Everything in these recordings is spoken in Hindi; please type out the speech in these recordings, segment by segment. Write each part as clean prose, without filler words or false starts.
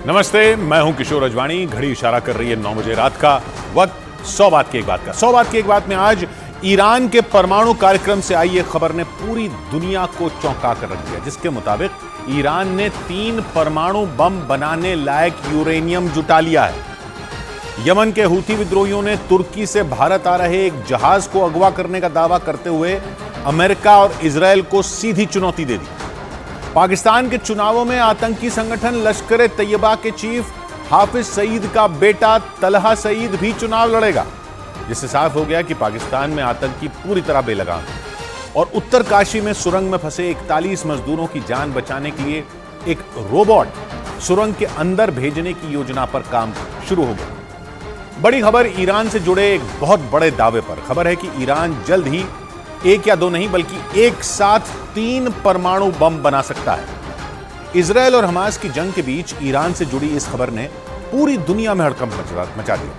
नमस्ते, मैं हूं किशोर अजवाणी। घड़ी इशारा कर रही है 9 बजे रात का वक्त। 100 बात की एक बात का 100 बात की एक बात में आज ईरान के परमाणु कार्यक्रम से आई एक खबर ने पूरी दुनिया को चौंका कर रख दिया, जिसके मुताबिक ईरान ने 3 परमाणु बम बनाने लायक यूरेनियम जुटा लिया है। यमन के हूथी विद्रोहियों ने तुर्की से भारत आ रहे एक जहाज को अगवा करने का दावा करते हुए अमेरिका और इजरायल को सीधी चुनौती दे दी। पाकिस्तान के चुनावों में आतंकी संगठन लश्कर तैयबा के चीफ हाफिज सईद का बेटा तलहा सईद भी चुनाव लड़ेगा, जिससे साफ हो गया कि पाकिस्तान में आतंकी पूरी तरह बेलगाम है। और उत्तरकाशी में सुरंग में फंसे 41 मजदूरों की जान बचाने के लिए एक रोबोट सुरंग के अंदर भेजने की योजना पर काम शुरू हो गया। बड़ी खबर ईरान से जुड़े एक बहुत बड़े दावे पर। खबर है कि ईरान जल्द ही 1 या 2 नहीं बल्कि एक साथ 3 परमाणु बम बना सकता है। इजरायल और हमास की जंग के बीच ईरान से जुड़ी इस खबर ने पूरी दुनिया में हड़कंप मचा दिया,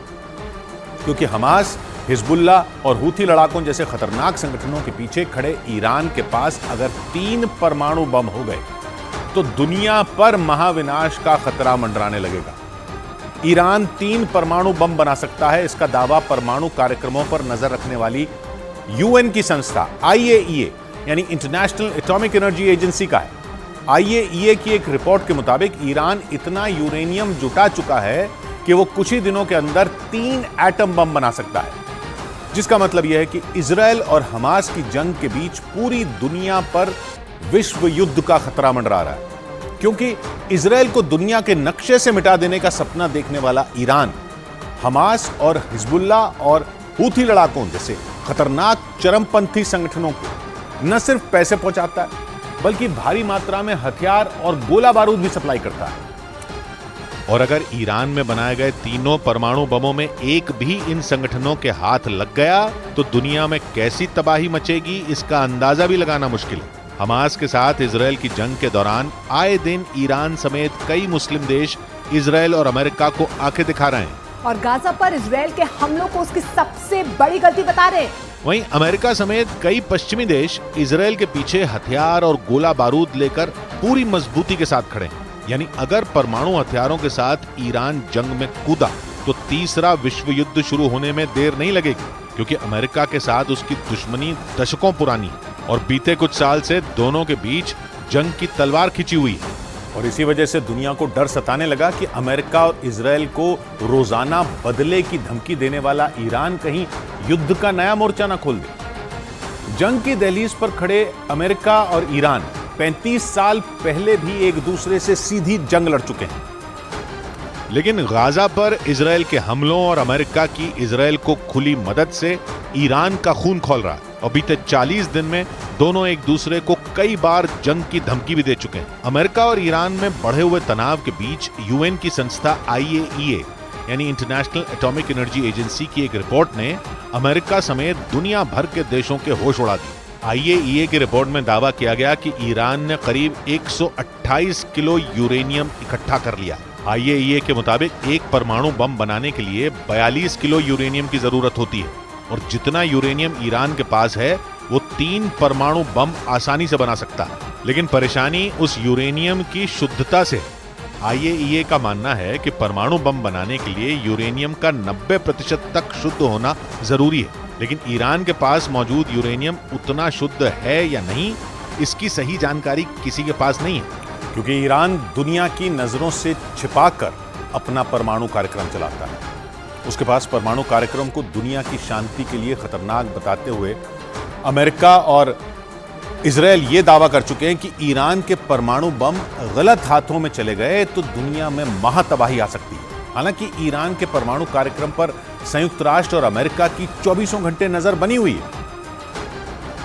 क्योंकि हमास, हिजबुल्ला और हूथी लड़ाकों जैसे खतरनाक संगठनों के पीछे खड़े ईरान के पास अगर 3 परमाणु बम हो गए तो दुनिया पर महाविनाश का खतरा मंडराने लगेगा। ईरान 3 परमाणु बम बना सकता है, इसका दावा परमाणु कार्यक्रमों पर नजर रखने वाली यूएन की संस्था IAEA यानी इंटरनेशनल एटॉमिक एनर्जी एजेंसी का है। IAEA की एक रिपोर्ट के मुताबिक ईरान इतना यूरेनियम जुटा चुका है कि वो कुछ ही दिनों के अंदर 3 एटम बम बना सकता है, जिसका मतलब यह है कि इजरायल और हमास की जंग के बीच पूरी दुनिया पर विश्व युद्ध का खतरा मंडरा रहा है। क्योंकि इजरायल को दुनिया के नक्शे से मिटा देने का सपना देखने वाला ईरान हमास और हिजबुल्ला और हूथी लड़ाकों जैसे खतरनाक चरमपंथी संगठनों को न सिर्फ पैसे पहुंचाता है बल्कि भारी मात्रा में हथियार और गोला बारूद भी सप्लाई करता है। और अगर ईरान में बनाए गए तीनों परमाणु बमों में एक भी इन संगठनों के हाथ लग गया तो दुनिया में कैसी तबाही मचेगी, इसका अंदाजा भी लगाना मुश्किल है। हमास के साथ इजरायल की जंग के दौरान आए दिन ईरान समेत कई मुस्लिम देश इजरायल और अमेरिका को आंखें दिखा रहे हैं और गाजा पर इजरायल के हमलों को उसकी सबसे बड़ी गलती बता रहे हैं। वहीं अमेरिका समेत कई पश्चिमी देश इजरायल के पीछे हथियार और गोला बारूद लेकर पूरी मजबूती के साथ खड़े हैं। यानी अगर परमाणु हथियारों के साथ ईरान जंग में कूदा तो तीसरा विश्व युद्ध शुरू होने में देर नहीं लगेगी, क्योंकि अमेरिका के साथ उसकी दुश्मनी दशकों पुरानी है और बीते कुछ साल से दोनों के बीच जंग की तलवार खिंची हुई है। और इसी वजह से दुनिया को डर सताने लगा कि अमेरिका और इजरायल को रोजाना बदले की धमकी देने वाला ईरान कहीं युद्ध का नया मोर्चा ना खोल दे। जंग की दहलीज पर खड़े अमेरिका और ईरान 35 साल पहले भी एक दूसरे से सीधी जंग लड़ चुके हैं, लेकिन गाजा पर इजरायल के हमलों और अमेरिका की इजरायल को खुली मदद से ईरान का खून खौल रहा है। और बीते 40 दिन में दोनों एक दूसरे को कई बार जंग की धमकी भी दे चुके हैं। अमेरिका और ईरान में बढ़े हुए तनाव के बीच यूएन की संस्था IAEA यानी इंटरनेशनल एटॉमिक एनर्जी एजेंसी की एक रिपोर्ट ने अमेरिका समेत दुनिया भर के देशों के होश उड़ा दिए। IAEA की रिपोर्ट में दावा किया गया कि ईरान ने करीब 128 किलो यूरेनियम इकट्ठा कर लिया। IAEA के मुताबिक एक परमाणु बम बनाने के लिए 42 किलो यूरेनियम की जरूरत होती है और जितना यूरेनियम ईरान के पास है वो 3 परमाणु बम आसानी से बना सकता है। लेकिन परेशानी उस यूरेनियम की शुद्धता से है। IAEA का मानना है कि परमाणु बम बनाने के लिए यूरेनियम का 90% तक शुद्ध होना जरूरी है, लेकिन ईरान के पास मौजूद यूरेनियम उतना शुद्ध है या नहीं, इसकी सही जानकारी किसी के पास नहीं है, क्योंकि ईरान दुनिया की नजरों से छिपाकर अपना परमाणु कार्यक्रम चलाता है। उसके पास परमाणु कार्यक्रम को दुनिया की शांति के लिए खतरनाक बताते हुए अमेरिका और इजरायल ये दावा कर चुके हैं कि ईरान के परमाणु बम गलत हाथों में चले गए तो दुनिया में महातबाही आ सकती है। हालांकि ईरान के परमाणु कार्यक्रम पर संयुक्त राष्ट्र और अमेरिका की 24 घंटे नजर बनी हुई है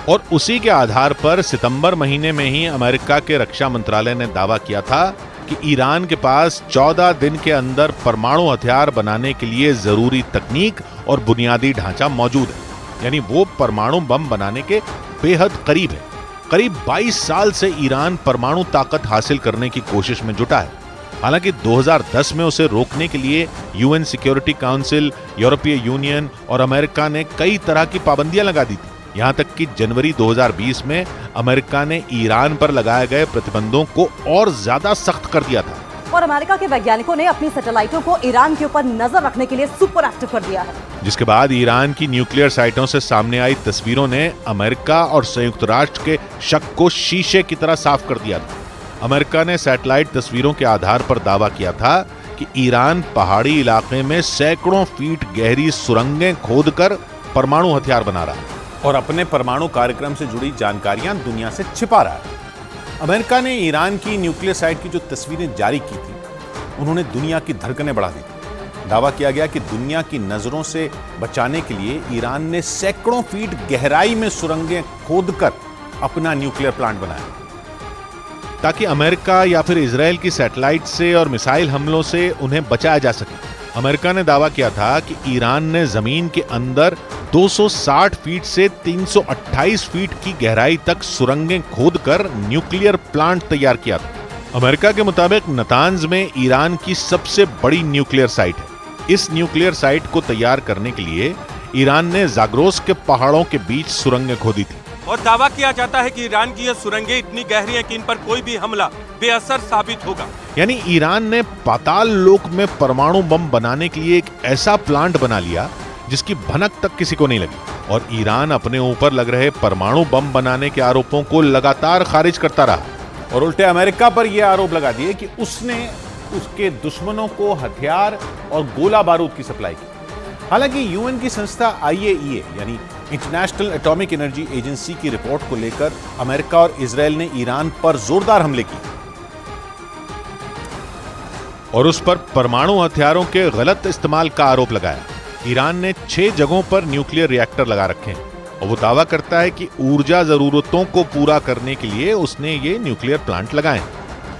और उसी के आधार पर सितंबर महीने में ही अमेरिका के रक्षा मंत्रालय ने दावा किया था कि ईरान के पास 14 दिन के अंदर परमाणु हथियार बनाने के लिए जरूरी तकनीक और बुनियादी ढांचा मौजूद है। यानी वो परमाणु बम बनाने के बेहद करीब है। करीब 22 साल से ईरान परमाणु ताकत हासिल करने की कोशिश में जुटा है। हालांकि 2010 में उसे रोकने के लिए यूएन सिक्योरिटी काउंसिल, यूरोपीय यूनियन और अमेरिका ने कई तरह की पाबंदियां लगा दी थी। यहां तक कि जनवरी 2020 में अमेरिका ने ईरान पर लगाए गए प्रतिबंधों को और ज्यादा सख्त कर दिया था। और अमेरिका के वैज्ञानिकों ने अपनी सैटेलाइटों को ईरान के ऊपर नजर रखने के लिए सुपर एक्टिव कर दिया है। जिसके बाद ईरान की न्यूक्लियर साइटों से सामने आई तस्वीरों ने अमेरिका और संयुक्त राष्ट्र के शक को शीशे की तरह साफ कर दिया था। अमेरिका ने सैटेलाइट तस्वीरों के आधार पर दावा किया था कि ईरान पहाड़ी इलाके में सैकड़ों फीट गहरी सुरंगें खोदकर परमाणु हथियार बना रहा है और अपने परमाणु कार्यक्रम से जुड़ी जानकारियां दुनिया से छिपा रहा है। अमेरिका ने ईरान की न्यूक्लियर साइट की जो तस्वीरें जारी की थी, उन्होंने दुनिया की धड़कनें बढ़ा दी थी। दावा किया गया कि दुनिया की नजरों से बचाने के लिए ईरान ने सैकड़ों फीट गहराई में सुरंगें खोदकर अपना न्यूक्लियर प्लांट बनाया, ताकि अमेरिका या फिर इजराइल की सैटेलाइट से और मिसाइल हमलों से उन्हें बचाया जा सके। अमेरिका ने दावा किया था कि ईरान ने जमीन के अंदर 260 फीट से 328 फीट की गहराई तक सुरंगें खोदकर न्यूक्लियर प्लांट तैयार किया था। अमेरिका के मुताबिक नतांज में ईरान की सबसे बड़ी न्यूक्लियर साइट है। इस न्यूक्लियर साइट को तैयार करने के लिए ईरान ने जाग्रोस के पहाड़ों के बीच सुरंगें खोदी थी और दावा किया जाता है कि ईरान की ये सुरंगें इतनी गहरी हैं कि इन पर कोई भी हमला बेअसर साबित होगा। यानी ईरान ने पाताल लोक में परमाणु बम बनाने के लिए एक ऐसा प्लांट बना लिया जिसकी भनक तक किसी को नहीं लगी। और ईरान अपने ऊपर लग रहे परमाणु बम बनाने के आरोपों को लगातार खारिज करता रहा और उल्टे अमेरिका पर यह आरोप लगा दिए कि उसने उसके दुश्मनों को हथियार और गोला बारूद की सप्लाई की। हालांकि यूएन की संस्था IAEA यानी इंटरनेशनल एटॉमिक एनर्जी एजेंसी की रिपोर्ट को लेकर अमेरिका और इजराइल ने ईरान पर जोरदार हमले किए और उस पर परमाणु हथियारों के गलत इस्तेमाल का आरोप लगाया। ईरान ने 6 जगहों पर न्यूक्लियर रिएक्टर लगा रखे हैं और वो दावा करता है कि ऊर्जा जरूरतों को पूरा करने के लिए उसने ये न्यूक्लियर प्लांट लगाए।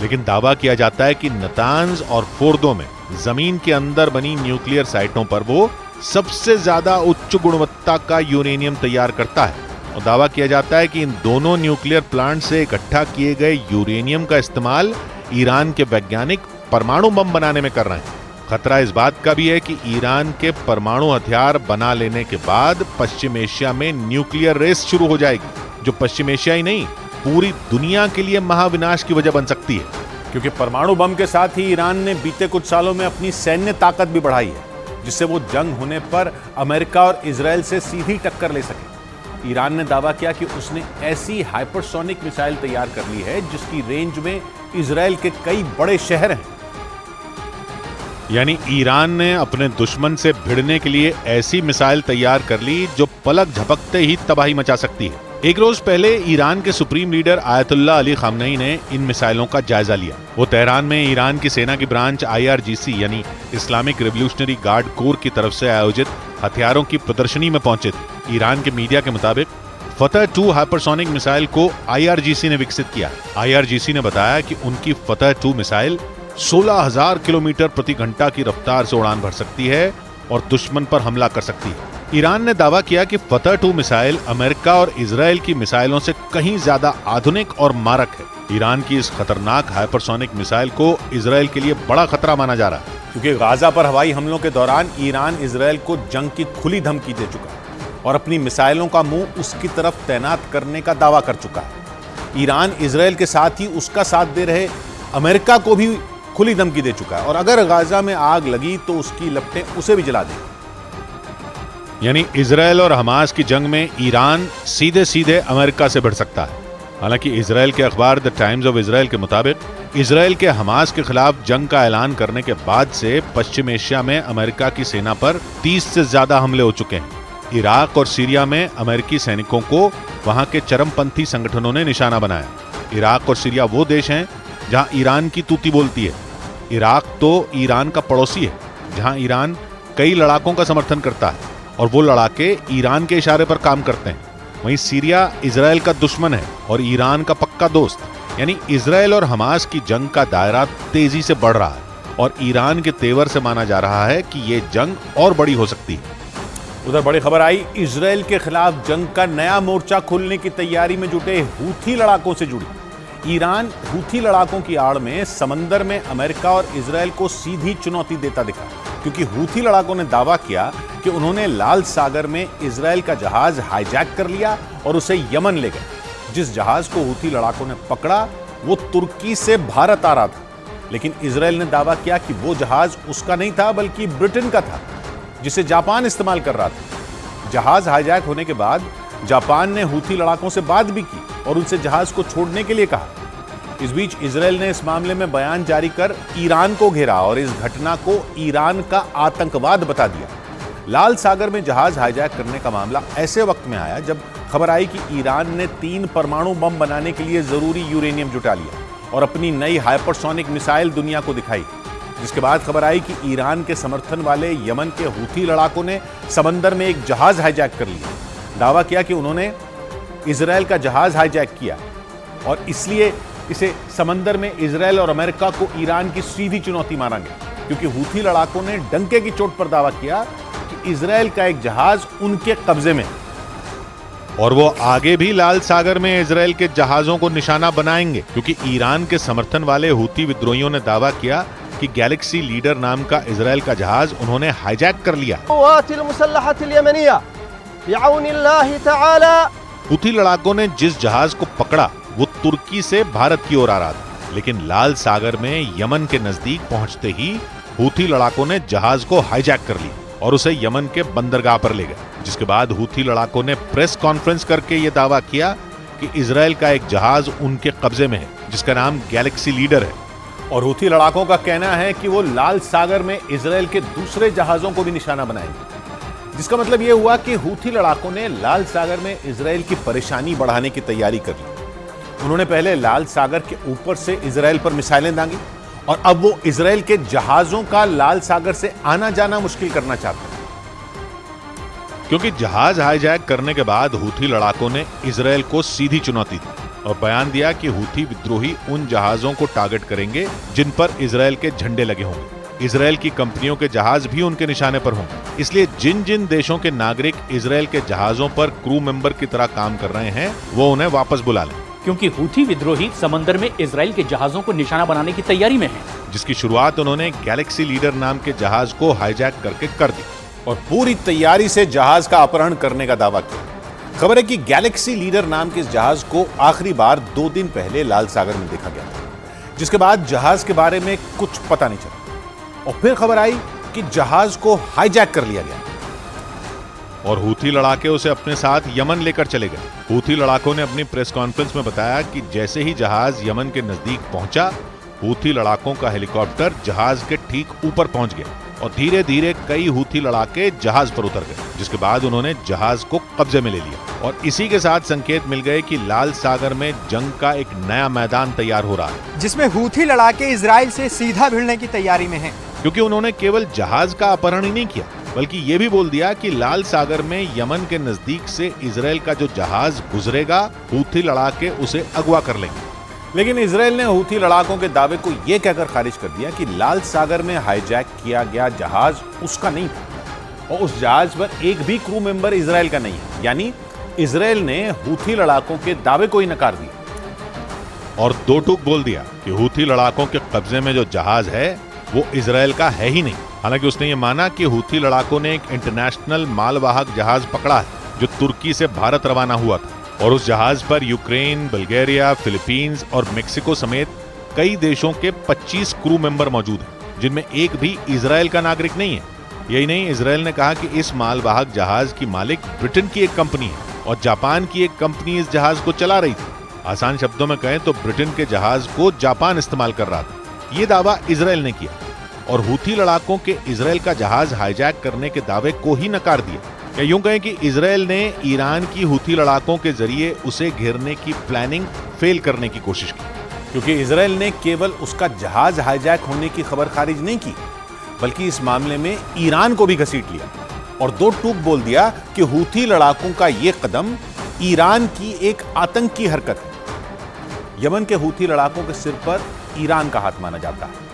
लेकिन दावा किया जाता है कि नतांज और फोर्दो में जमीन के अंदर बनी न्यूक्लियर साइटों पर वो सबसे ज्यादा उच्च गुणवत्ता का यूरेनियम तैयार करता है और दावा किया जाता है कि इन दोनों न्यूक्लियर प्लांट से इकट्ठा किए गए यूरेनियम का इस्तेमाल ईरान के वैज्ञानिक परमाणु बम बनाने में कर रहे हैं। खतरा इस बात का भी है कि ईरान के परमाणु हथियार बना लेने के बाद पश्चिम एशिया में न्यूक्लियर रेस शुरू हो जाएगी, जो पश्चिम एशिया ही नहीं पूरी दुनिया के लिए महाविनाश की वजह बन सकती है। क्योंकि परमाणु बम के साथ ही ईरान ने बीते कुछ सालों में अपनी सैन्य ताकत भी बढ़ाई है, जिससे वो जंग होने पर अमेरिका और इजराइल से सीधी टक्कर ले सके। ईरान ने दावा किया कि उसने ऐसी हाइपरसोनिक मिसाइल तैयार कर ली है जिसकी रेंज में इजराइल के कई बड़े शहर हैं। यानी ईरान ने अपने दुश्मन से भिड़ने के लिए ऐसी मिसाइल तैयार कर ली जो पलक झपकते ही तबाही मचा सकती है। एक रोज पहले ईरान के supreme leader Ayatollah Ali Khamenei ने इन मिसाइलों का जायजा लिया। वो तेहरान में ईरान की सेना की ब्रांच IRGC यानी इस्लामिक रिवोल्यूशनरी गार्ड कोर की तरफ से आयोजित हथियारों की प्रदर्शनी में पहुंचे थे। ईरान के मीडिया के मुताबिक फतह 2 हाइपरसोनिक मिसाइल को IRGC ने विकसित किया। IRGC ने बताया कि उनकी फतह 2 मिसाइल 16,000 किलोमीटर प्रति घंटा की रफ्तार से उड़ान भर सकती है और दुश्मन पर हमला कर सकती है। ईरान ने दावा किया कि फतह 2 मिसाइल अमेरिका और इजराइल की मिसाइलों से कहीं ज्यादा आधुनिक और मारक है। ईरान की इस खतरनाक हाइपरसोनिक मिसाइल को इजराइल के लिए बड़ा खतरा माना जा रहा है, क्योंकि गाजा पर हवाई हमलों के दौरान ईरान इजराइल को जंग की खुली धमकी दे चुका है और अपनी मिसाइलों का मुंह उसकी तरफ तैनात करने का दावा कर चुका है। ईरान इजराइल के साथ ही उसका साथ दे रहे अमेरिका को भी खुली धमकी दे चुका है और अगर गाजा में आग लगी तो उसकी लपटें उसे भी जला देंगी। यानी इजराइल और हमास की जंग में ईरान सीधे सीधे अमेरिका से भिड़ सकता है। हालांकि इजराइल के अखबार द टाइम्स ऑफ इजराइल के मुताबिक इजराइल के हमास के खिलाफ जंग का ऐलान करने के बाद से पश्चिम एशिया में अमेरिका की सेना पर 30 से ज्यादा हमले हो चुके हैं। इराक और सीरिया में अमेरिकी सैनिकों को वहां के चरमपंथी संगठनों ने निशाना बनाया। इराक और सीरिया वो देश हैं जहां ईरान की तूती बोलती है। इराक तो ईरान का पड़ोसी है, जहां ईरान कई लड़ाकों का समर्थन करता है और वो लड़ाके ईरान के इशारे पर काम करते हैं। वहीं सीरिया इजराइल का दुश्मन है और ईरान का पक्का दोस्त। यानी इजराइल और हमास की जंग का दायरा तेजी से बढ़ रहा है और ईरान के तेवर से माना जा रहा है कि ये जंग और बड़ी हो सकती है। उधर बड़ी खबर आई इजराइल के खिलाफ जंग का नया मोर्चा खोलने की तैयारी में जुटे हूथी लड़ाकों से जुड़ी। ईरान हूथी लड़ाकों की आड़ में समंदर में अमेरिका और इजराइल को सीधी चुनौती देता दिखा, क्योंकि हूथी लड़ाकों ने दावा किया कि उन्होंने लाल सागर में इजराइल का जहाज हाईजैक कर लिया और उसे यमन ले गए। जिस जहाज को हूथी लड़ाकों ने पकड़ा वो तुर्की से भारत आ रहा था। लेकिन इजराइल ने दावा किया कि वो जहाज उसका नहीं था बल्कि ब्रिटेन का था, जिसे जापान इस्तेमाल कर रहा था। जहाज हाईजैक होने के बाद जापान ने हूथी लड़ाकों से बात भी की और उनसे जहाज को छोड़ने के लिए कहा। इस बीच इजराइल ने इस मामले में बयान जारी कर ईरान को घेरा और इस घटना को ईरान का आतंकवाद बता दिया। लाल सागर में जहाज हाईजैक करने का मामला ऐसे वक्त में आया जब खबर आई कि ईरान ने 3 परमाणु बम बनाने के लिए जरूरी यूरेनियम जुटा लिया और अपनी नई हाइपरसोनिक मिसाइल दुनिया को दिखाई, जिसके बाद खबर आई कि ईरान के समर्थन वाले यमन के हूथी लड़ाकों ने समंदर में एक जहाज हाईजैक कर लिया। दावा किया कि उन्होंने इजराइल का जहाज हाईजैक किया और इसलिए इसे समंदर में इजराइल और अमेरिका को ईरान की सीधी चुनौती माना गया, क्योंकि हूथी लड़ाकों ने डंके की चोट पर दावा किया कि इजराइल का एक जहाज उनके कब्जे में। और वो आगे भी लाल सागर में इजराइल के जहाजों को निशाना बनाएंगे, क्योंकि ईरान के समर्थन वाले हूथी विद्रोहियों ने दावा किया कि गैलेक्सी लीडर नाम का इजराइल का जहाज उन्होंने हाईजैक कर लिया। हूथी लड़ाकों ने जिस जहाज को पकड़ा वो तुर्की से भारत की ओर आ रहा था, लेकिन लाल सागर में यमन के नजदीक पहुंचते ही हूथी लड़ाकों ने जहाज को हाईजैक कर लिया और उसे यमन के बंदरगाह पर ले गए, जिसके बाद हूथी लड़ाकों ने प्रेस कॉन्फ्रेंस करके यह दावा किया कि इजराइल का एक जहाज उनके कब्जे में है जिसका नाम गैलेक्सी लीडर है। और हूथी लड़ाकों का कहना है कि वो लाल सागर में इजराइल के दूसरे जहाजों को भी निशाना बनाएंगे, जिसका मतलब यह हुआ कि हूथी लड़ाकों ने लाल सागर में इजराइल की परेशानी बढ़ाने की तैयारी कर ली। उन्होंने पहले लाल सागर के ऊपर से इजराइल पर मिसाइलें दागी और अब वो इजराइल के जहाजों का लाल सागर से आना जाना मुश्किल करना चाहते हैं। क्योंकि जहाज हाईजैक करने के बाद हूथी लड़ाकों ने इजराइल को सीधी चुनौती दी और बयान दिया कि हूथी विद्रोही उन जहाजों को टारगेट करेंगे जिन पर इजराइल के झंडे लगे होंगे। इजराइल की कंपनियों के जहाज भी उनके निशाने पर होंगे, इसलिए जिन जिन देशों के नागरिक इजराइल के जहाजों पर क्रू मेंबर की तरह काम कर रहे हैं वो उन्हें वापस बुला लें, क्योंकि हूथी विद्रोही समंदर में इजराइल के जहाजों को निशाना बनाने की तैयारी में हैं, जिसकी शुरुआत उन्होंने गैलेक्सी लीडर नाम के जहाज को हाईजैक करके कर दी और पूरी तैयारी से जहाज का अपहरण करने का दावा किया। खबर है कि गैलेक्सी लीडर नाम के इस जहाज को आखिरी बार 2 दिन पहले लाल सागर में देखा गया था, जिसके बाद जहाज के बारे में कुछ पता नहीं चला और फिर खबर आई कि जहाज को हाईजैक कर लिया गया और हूथी लड़ाके उसे अपने साथ यमन लेकर चले गए। हूथी लड़ाकों ने अपनी प्रेस कॉन्फ्रेंस में बताया कि जैसे ही जहाज यमन के नजदीक पहुंचा, हूथी लड़ाकों का हेलीकॉप्टर जहाज के ठीक ऊपर पहुंच गया और धीरे धीरे कई हूथी लड़ाके जहाज पर उतर गए, जिसके बाद उन्होंने जहाज को कब्जे में ले लिया और इसी के साथ संकेत मिल गए कि लाल सागर में जंग का एक नया मैदान तैयार हो रहा है, जिसमें हूथी लड़ाके इजराइल से सीधा भिड़ने की तैयारी में हैं। क्योंकि उन्होंने केवल जहाज का अपहरण ही नहीं किया बल्कि ये भी बोल दिया कि लाल सागर में यमन के नजदीक से इजराइल का जो जहाज गुजरेगा हूथी लड़ाके उसे अगवा कर लेंगे। लेकिन इजराइल ने हूथी लड़ाकों के दावे को यह कहकर खारिज कर दिया कि लाल सागर में हाईजैक किया गया जहाज उसका नहीं था और उस जहाज पर एक भी क्रू मेंबर इजराइल का नहीं है। यानी इजराइल ने हूथी लड़ाकों के दावे को ही नकार दिया और दो टूक बोल दिया कि हूथी लड़ाकों के कब्जे में जो जहाज है वो इजराइल का है ही नहीं। हालांकि उसने ये माना कि हूथी लड़ाकों ने एक इंटरनेशनल मालवाहक जहाज पकड़ा है जो तुर्की से भारत रवाना हुआ था और उस जहाज पर यूक्रेन, बल्गेरिया, फिलीपींस और मेक्सिको समेत कई देशों के 25 क्रू मेंबर मौजूद हैं, जिनमें एक भी इजराइल का नागरिक नहीं है। यही नहीं, इजराइल ने कहा कि इस मालवाहक जहाज की मालिक ब्रिटेन की एक कंपनी है और जापान की एक कंपनी इस जहाज को चला रही थी। आसान शब्दों में कहें तो ब्रिटेन के जहाज को जापान इस्तेमाल कर रहा था। ये दावा इजराइल ने किया और हूथी लड़ाकों के इजराइल का जहाज हाईजैक करने के दावे को ही नकार दिया। या यूं कहें कि इजराइल ने ईरान की हूथी लड़ाकों के जरिए उसे घेरने की प्लानिंग फेल करने की कोशिश की, क्योंकि इजराइल ने केवल उसका जहाज हाईजैक होने की खबर खारिज नहीं की बल्कि इस मामले में ईरान को भी घसीट लिया और दो टूक बोल दिया कि हूथी लड़ाकों का यह कदम ईरान की एक आतंकी हरकत है। यमन के हूथी लड़ाकों के सिर पर ईरान का हाथ माना जाता है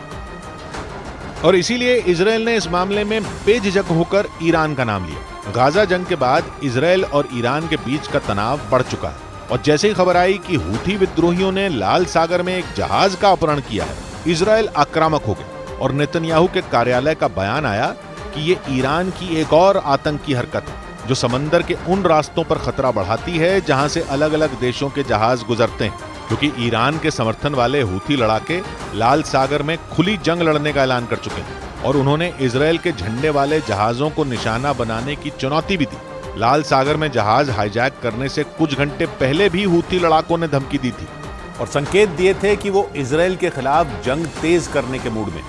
और इसीलिए इजराइल ने इस मामले में बेझिझक होकर ईरान का नाम लिया। गाजा जंग के बाद इजराइल और ईरान के बीच का तनाव बढ़ चुका है और जैसे ही खबर आई कि हूथी विद्रोहियों ने लाल सागर में एक जहाज का अपहरण किया है, इजराइल आक्रामक हो गया और नेतन्याहू के कार्यालय का बयान आया कि ये ईरान की एक और आतंकी हरकत है जो समंदर के उन रास्तों पर खतरा बढ़ाती है जहां से अलग अलग देशों के जहाज गुजरते हैं क्योंकि ईरान के समर्थन वाले हूथी लड़ाके लाल सागर में खुली जंग लड़ने का ऐलान कर चुके हैं और उन्होंने इजरायल के झंडे वाले जहाजों को निशाना बनाने की चुनौती भी दी। लाल सागर में जहाज हाईजैक करने से कुछ घंटे पहले भी हूथी लड़ाकों ने धमकी दी थी और संकेत दिए थे कि वो इजरायल के खिलाफ जंग तेज करने के मूड में।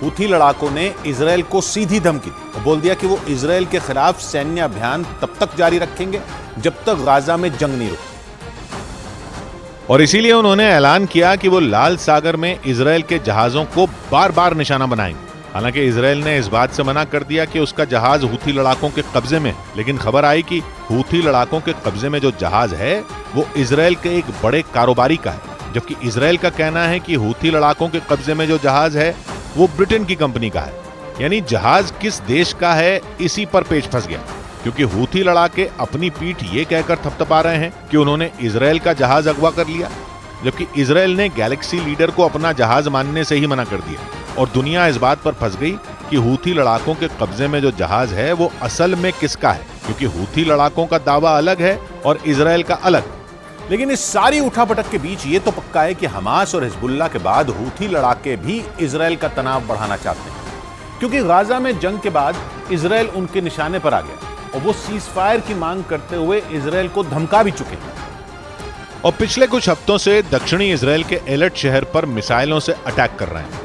हूथी लड़ाकों ने इजरायल को सीधी धमकी दी और बोल दिया कि वो इजरायल के खिलाफ सैन्य अभियान तब तक जारी रखेंगे जब तक गाजा में जंग नहीं रुकती। और इसीलिए उन्होंने ऐलान किया कि वो लाल सागर में इजरायल के जहाजों को बार बार निशाना बनाएंगे। हालांकि इजरायल ने इस बात से मना कर दिया कि उसका जहाज हूथी लड़ाकों के कब्जे में, लेकिन खबर आई कि हूथी लड़ाकों के कब्जे में जो जहाज है वो इजरायल के एक बड़े कारोबारी का है, जबकि इजरायल का कहना है कि हूथी लड़ाकों के कब्जे में जो जहाज है वो ब्रिटेन की कंपनी का है। यानी जहाज किस देश का है इसी पर पेच फंस गया, क्योंकि हूथी लड़ाके अपनी पीठ ये कहकर थपथपा रहे हैं कि उन्होंने इजरायल का जहाज अगवा कर लिया, जबकि इजरायल ने गैलेक्सी लीडर को अपना जहाज मानने से ही मना कर दिया और दुनिया इस बात पर फंस गई कि हूथी लड़ाकों के कब्जे में जो जहाज है वो असल में किसका है, क्योंकि हूथी लड़ाकों का दावा अलग है और इजरायल का अलग। लेकिन इस सारी उठापटक के बीच ये तो पक्का है कि हमास और हिजबुल्लाह के बाद हूथी लड़ाके भी इजरायल का तनाव बढ़ाना चाहते हैं, क्योंकि गाजा में जंग के बाद इजरायल उनके निशाने पर आ गया और वो सीजफायर की मांग करते हुए इजरायल को धमका भी चुके हैं। और पिछले कुछ हफ्तों से दक्षिणी इजरायल के एलर्ट शहर पर मिसाइलों से अटैक कर रहे हैं।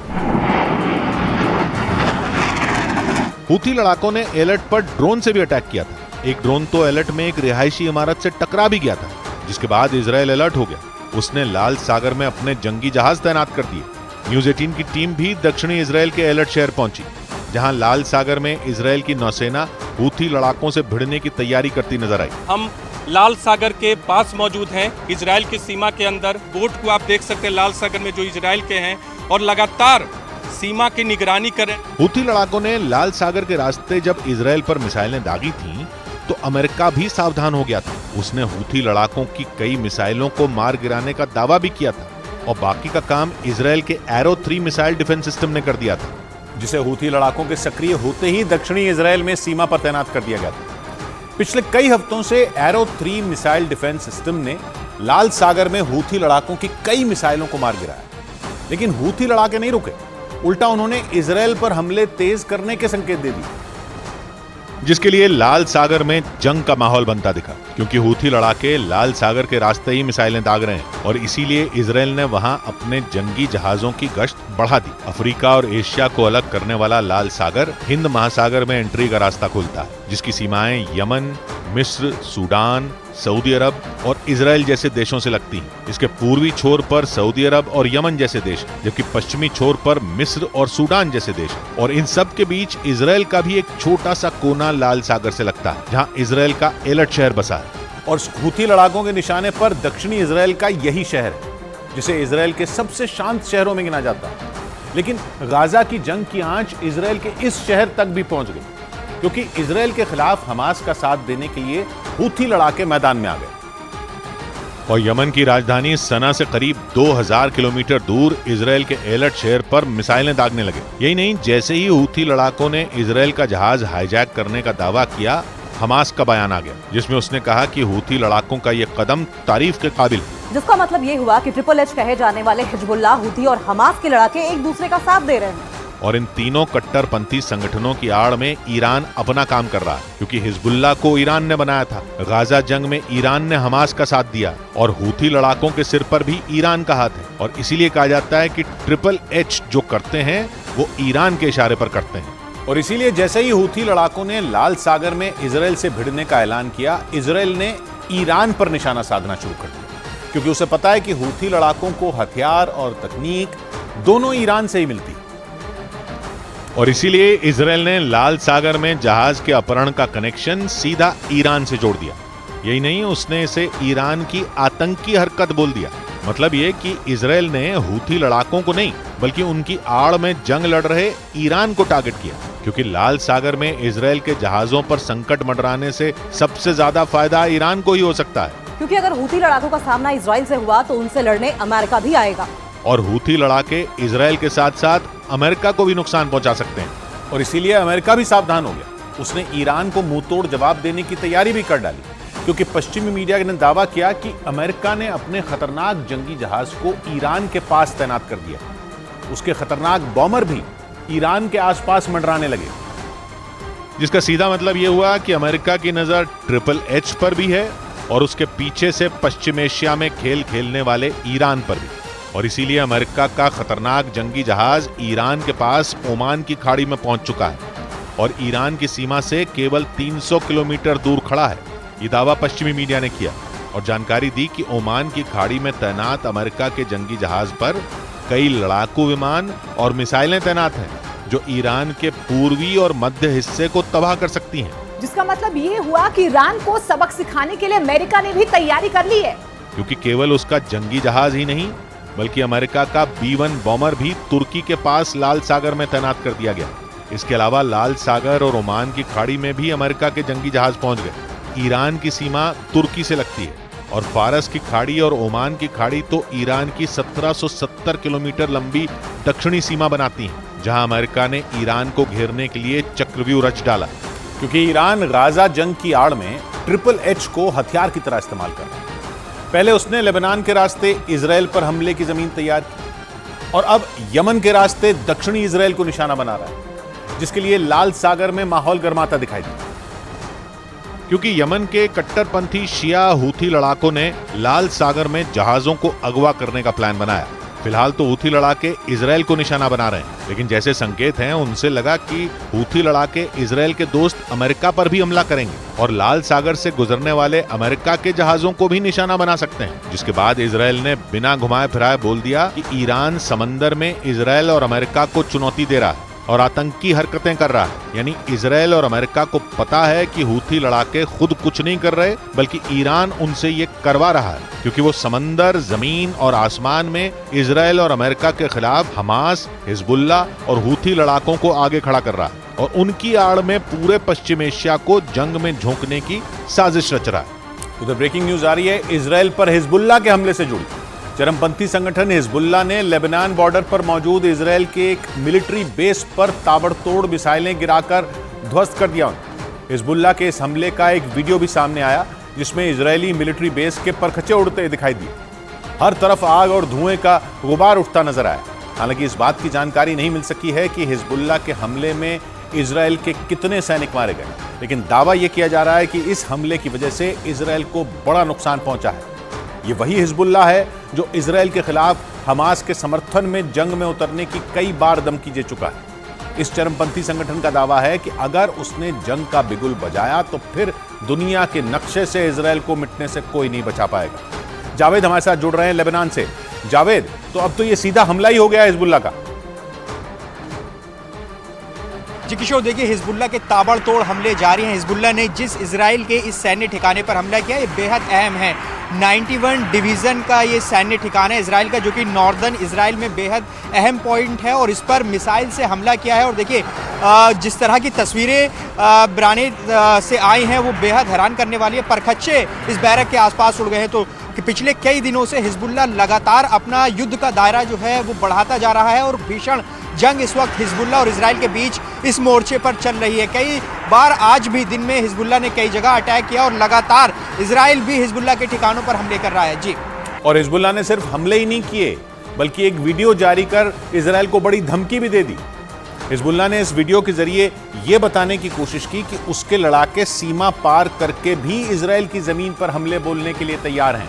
हूथी लड़ाकों ने एलर्ट पर ड्रोन से भी अटैक किया था। एक ड्रोन तो एलर्ट में एक रिहायशी इमारत से टकरा भी गया था, जिसके बाद इजरायल अलर्ट हो गया। उसने लाल सागर में अपने जंगी जहाज तैनात कर दिए। न्यूज़ 18 की टीम भी दक्षिणी इजरायल के एलर्ट शहर पहुंची, जहां लाल सागर में इजरायल की नौसेना हूथी लड़ाकों से भिड़ने की तैयारी करती नजर आई। हम लाल सागर के पास मौजूद हैं, इजराइल की सीमा के अंदर। बोट को आप देख सकते हैं लाल सागर में जो इजराइल के हैं और लगातार सीमा की निगरानी करें। हूथी लड़ाकों ने लाल सागर के रास्ते जब इजरायल पर मिसाइलें दागी थीं, तो अमेरिका भी सावधान हो गया था। उसने हूथी लड़ाकों की कई मिसाइलों को मार गिराने का दावा भी किया था और बाकी का काम इजरायल के एरो 3 मिसाइल डिफेंस सिस्टम ने कर दिया था, जिसे हूथी लड़ाकों के सक्रिय होते ही दक्षिणी इजरायल में सीमा पर तैनात कर दिया गया था। पिछले कई हफ्तों से एरो 3 मिसाइल डिफेंस सिस्टम ने लाल सागर में हूथी लड़ाकों की कई मिसाइलों को मार गिराया, लेकिन हूथी लड़ाके नहीं रुके। उल्टा उन्होंने इजरायल पर हमले तेज करने के संकेत दे दिए, जिसके लिए लाल सागर में जंग का माहौल बनता दिखा, क्योंकि हूथी लड़ाके लाल सागर के रास्ते ही मिसाइलें दाग रहे हैं और इसीलिए इजरायल ने वहां अपने जंगी जहाजों की गश्त बढ़ा दी। अफ्रीका और एशिया को अलग करने वाला लाल सागर हिंद महासागर में एंट्री का रास्ता खोलता है, जिसकी सीमाएं यमन, मिस्र, सूडान, सऊदी अरब और इजरायल जैसे देशों से लगती हैं। इसके पूर्वी छोर पर सऊदी अरब और यमन जैसे देश, जबकि पश्चिमी छोर पर मिस्र और सूडान जैसे देश, और इन सब के बीच इजरायल का भी एक छोटा सा कोना लाल सागर से लगता है, जहां इजरायल का एलर्ट शहर बसा है। और हूथी लड़ाकों के निशाने पर दक्षिणी इजरायल का यही शहर है, जिसे इजरायल के सबसे शांत शहरों में गिना जाता है। लेकिन गाजा की जंग की आंच इजरायल के इस शहर तक भी पहुंच गई, क्योंकि इजरायल के खिलाफ हमास का साथ देने के लिए हूथी लड़ाके मैदान में आ गए। और यमन की राजधानी सना से करीब 2000 किलोमीटर दूर इजरायल के एलर्ट शहर पर मिसाइलें दागने लगे। यही नहीं, जैसे ही हूथी लड़ाकों ने इजरायल का जहाज हाईजैक करने का दावा किया, हमास का बयान आ गया, जिसमें उसने कहा कि हूथी लड़ाकों का यह कदम तारीफ के काबिल है। जिसका मतलब ये हुआ कि ट्रिपल एच कहे जाने वाले हिजबुल्लाह, हूथी और हमास के लड़ाके एक दूसरे का साथ दे रहे हैं। और इन तीनों कट्टरपंथी संगठनों की आड़ में ईरान अपना काम कर रहा है, क्योंकि हिजबुल्लाह को ईरान ने बनाया था। गाजा जंग में ईरान ने हमास का साथ दिया और हूथी लड़ाकों के सिर पर भी ईरान का हाथ है। और इसीलिए कहा जाता है कि ट्रिपल एच जो करते हैं वो ईरान के इशारे पर करते हैं। और इसीलिए जैसे ही हूथी लड़ाकों ने लाल सागर में इजरायल से भिड़ने का ऐलान किया, इजरायल ने ईरान पर निशाना साधना शुरू कर दिया, क्योंकि उसे पता है कि हूथी लड़ाकों को हथियार और तकनीक दोनों ईरान से ही मिलती। और इसीलिए इजरायल ने लाल सागर में जहाज के अपहरण का कनेक्शन सीधा ईरान से जोड़ दिया। यही नहीं, उसने इसे ईरान की आतंकी हरकत बोल दिया। मतलब ये कि इजरायल ने हूथी लड़ाकों को नहीं, बल्कि उनकी आड़ में जंग लड़ रहे ईरान को टारगेट किया, क्योंकि लाल सागर में इजरायल के जहाजों पर संकट मंडराने से सबसे ज्यादा फायदा ईरान को ही हो सकता है। क्योंकि अगर हूथी लड़ाकों का सामना इजरायल से हुआ तो उनसे लड़ने अमेरिका भी आएगा, और हूथी लड़ाके इजरायल के साथ साथ अमेरिका को भी नुकसान पहुंचा सकते हैं। और इसीलिए अमेरिका भी सावधान हो गया। उसने ईरान को मुंहतोड़ जवाब देने की तैयारी भी कर डाली। क्योंकि पश्चिमी मीडिया ने दावा किया कि अमेरिका ने अपने खतरनाक जंगी जहाज को ईरान के पास तैनात कर दिया। उसके खतरनाक बॉमर भी ईरान के आसपास मंडराने लगे, जिसका सीधा मतलब यह हुआ कि अमेरिका की नजर ट्रिपल एच पर भी है और उसके पीछे से पश्चिम एशिया में खेल खेलने वाले ईरान पर भी। और इसीलिए अमेरिका का खतरनाक जंगी जहाज ईरान के पास ओमान की खाड़ी में पहुंच चुका है और ईरान की सीमा से केवल 300 किलोमीटर दूर खड़ा है। ये दावा पश्चिमी मीडिया ने किया और जानकारी दी कि ओमान की खाड़ी में तैनात अमेरिका के जंगी जहाज पर कई लड़ाकू विमान और मिसाइलें तैनात हैं जो ईरान के पूर्वी और मध्य हिस्से को तबाह कर सकती हैं। जिसका मतलब ये हुआ कि ईरान को सबक सिखाने के लिए अमेरिका ने भी तैयारी कर ली है, क्योंकि केवल उसका जंगी जहाज ही नहीं बल्कि अमेरिका का B-1 बॉमर भी तुर्की के पास लाल सागर में तैनात कर दिया गया। इसके अलावा लाल सागर और ओमान की खाड़ी में भी अमेरिका के जंगी जहाज पहुंच गए। ईरान की सीमा तुर्की से लगती है और फारस की खाड़ी और ओमान की खाड़ी तो ईरान की 1770 किलोमीटर लंबी दक्षिणी सीमा बनाती हैं, जहां अमेरिका ने ईरान को घेरने के लिए चक्रव्यूह रच डाला। क्योंकि ईरान गाजा जंग की आड़ में ट्रिपल एच को हथियार की तरह इस्तेमाल कर रहा है। पहले उसने लेबनान के रास्ते इजराइल पर हमले की जमीन तैयार की और अब यमन के रास्ते दक्षिणी इजराइल को निशाना बना रहा है, जिसके लिए लाल सागर में माहौल गर्माता दिखाई दिया। क्योंकि यमन के कट्टरपंथी शिया हूथी लड़ाकों ने लाल सागर में जहाजों को अगवा करने का प्लान बनाया। फिलहाल तो हूथी लड़ाके इजराइल को निशाना बना रहे हैं, लेकिन जैसे संकेत हैं उनसे लगा कि हूथी लड़ाके इजराइल के दोस्त अमेरिका पर भी हमला करेंगे और लाल सागर से गुजरने वाले अमेरिका के जहाजों को भी निशाना बना सकते हैं। जिसके बाद इजराइल ने बिना घुमाए फिराए बोल दिया कि ईरान समंदर में इजराइल और अमेरिका को चुनौती दे रहा है और आतंकी हरकतें कर रहा है। यानी इजराइल और अमेरिका को पता है कि हूथी लड़ाके खुद कुछ नहीं कर रहे बल्कि ईरान उनसे ये करवा रहा है, क्योंकि वो समंदर, जमीन और आसमान में इजराइल और अमेरिका के खिलाफ हमास, हिजबुल्ला और हूथी लड़ाकों को आगे खड़ा कर रहा है और उनकी आड़ में पूरे पश्चिम एशिया को जंग में झोंकने की साजिश रच रहा है। उधर ब्रेकिंग न्यूज आ रही है इजराइल पर हिजबुल्ला के हमले से जुड़ी। चरमपंथी संगठन हिजबुल्ला ने लेबनान बॉर्डर पर मौजूद इजराइल के एक मिलिट्री बेस पर ताबड़तोड़ मिसाइलें गिराकर ध्वस्त कर दिया। हिजबुल्ला के इस हमले का एक वीडियो भी सामने आया जिसमें इजरायली मिलिट्री बेस के परखचे उड़ते दिखाई दिए। हर तरफ आग और धुएं का गुबार उठता नजर आया। हालांकि इस बात की जानकारी नहीं मिल सकी है कि हिजबुल्ला के हमले में इजराइल के कितने सैनिक मारे गए, लेकिन दावा यह किया जा रहा है कि इस हमले की वजह से इजराइल को बड़ा नुकसान पहुंचा है। ये वही हिजबुल्ला है जो इजराइल के खिलाफ हमास के समर्थन में जंग में उतरने की कई बार धमकी दे चुका है। इस चरमपंथी संगठन का दावा है कि अगर उसने जंग का बिगुल बजाया तो फिर दुनिया के नक्शे से इजराइल को मिटने से कोई नहीं बचा पाएगा। जावेद हमारे साथ जुड़ रहे हैं लेबनान से। जावेद, तो अब तो ये सीधा हमला ही हो गया हिजबुल्ला का। जी किशोर, देखिए हिजबुल्ला के ताबड़तोड़ हमले जारी हैं। हिजबुल्ला ने जिस इजराइल के इस सैन्य ठिकाने पर हमला किया ये बेहद अहम है। 91 डिवीज़न का ये सैन्य ठिकाना है इजराइल का, जो कि नॉर्दर्न इजराइल में बेहद अहम पॉइंट है और इस पर मिसाइल से हमला किया है। और देखिए जिस तरह की तस्वीरें बराने से आई हैं वो बेहद हैरान करने वाली है। परखच्चे इस बैरक के आसपास उड़ गए हैं। तो कि पिछले कई दिनों से हिजबुल्ला लगातार अपना युद्ध का दायरा जो है वो बढ़ाता जा रहा है और भीषण जंग इस वक्त हिजबुल्ला और इजराइल के बीच इस मोर्चे पर चल रही है। कई बार आज भी दिन में हिजबुल्ला ने कई जगह अटैक किया और लगातार इजराइल भी हिजबुल्ला के ठिकानों पर हमले कर रहा है। जी, और हिजबुल्ला ने सिर्फ हमले ही नहीं किए बल्कि एक वीडियो जारी कर इजराइल को बड़ी धमकी भी दे दी। हिजबुल्ला ने इस वीडियो के जरिए यह बताने की कोशिश की कि उसके लड़ाके सीमा पार करके भी इजराइल की जमीन पर हमले बोलने के लिए तैयार हैं।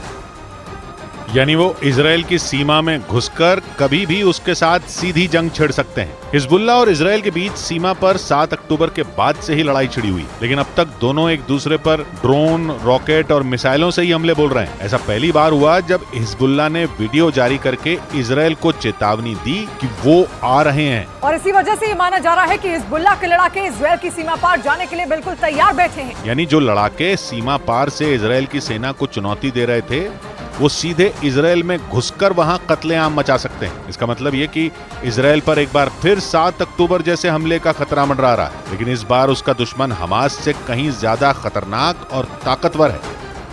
यानी वो इजराइल की सीमा में घुसकर कभी भी उसके साथ सीधी जंग छेड़ सकते हैं। हिजबुल्ला और इजराइल के बीच सीमा पर 7 अक्टूबर के बाद से ही लड़ाई छिड़ी हुई, लेकिन अब तक दोनों एक दूसरे पर ड्रोन, रॉकेट और मिसाइलों से ही हमले बोल रहे हैं। ऐसा पहली बार हुआ जब हिजबुल्ला ने वीडियो जारी करके इजराइल को चेतावनी दी कि वो आ रहे हैं। और इसी वजह से ये माना जा रहा है कि हिजबुल्ला के लड़ाके इजराइल की सीमा पार जाने के लिए बिल्कुल तैयार बैठे हैं। यानी जो लड़ाके सीमा पार से इजराइल की सेना को चुनौती दे रहे थे वो सीधे इजराइल में घुसकर वहां कत्लेआम मचा सकते हैं। इसका मतलब ये कि इजराइल पर एक बार फिर 7 अक्टूबर जैसे हमले का खतरा मंडरा रहा है, लेकिन इस बार उसका दुश्मन हमास से कहीं ज्यादा खतरनाक और ताकतवर है।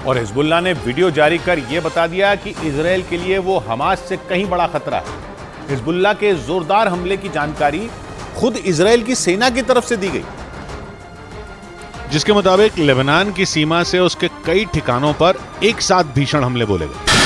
और हिजबुल्ला ने वीडियो जारी कर यह बता दिया कि इजराइल के लिए वो हमास से कहीं बड़ा खतरा है। हिजबुल्ला के जोरदार हमले की जानकारी खुद इजराइल की सेना की तरफ से दी गई। जिसके मुताबिक लेबनान की सीमा से उसके कई ठिकानों पर एक साथ भीषण हमले बोले गए।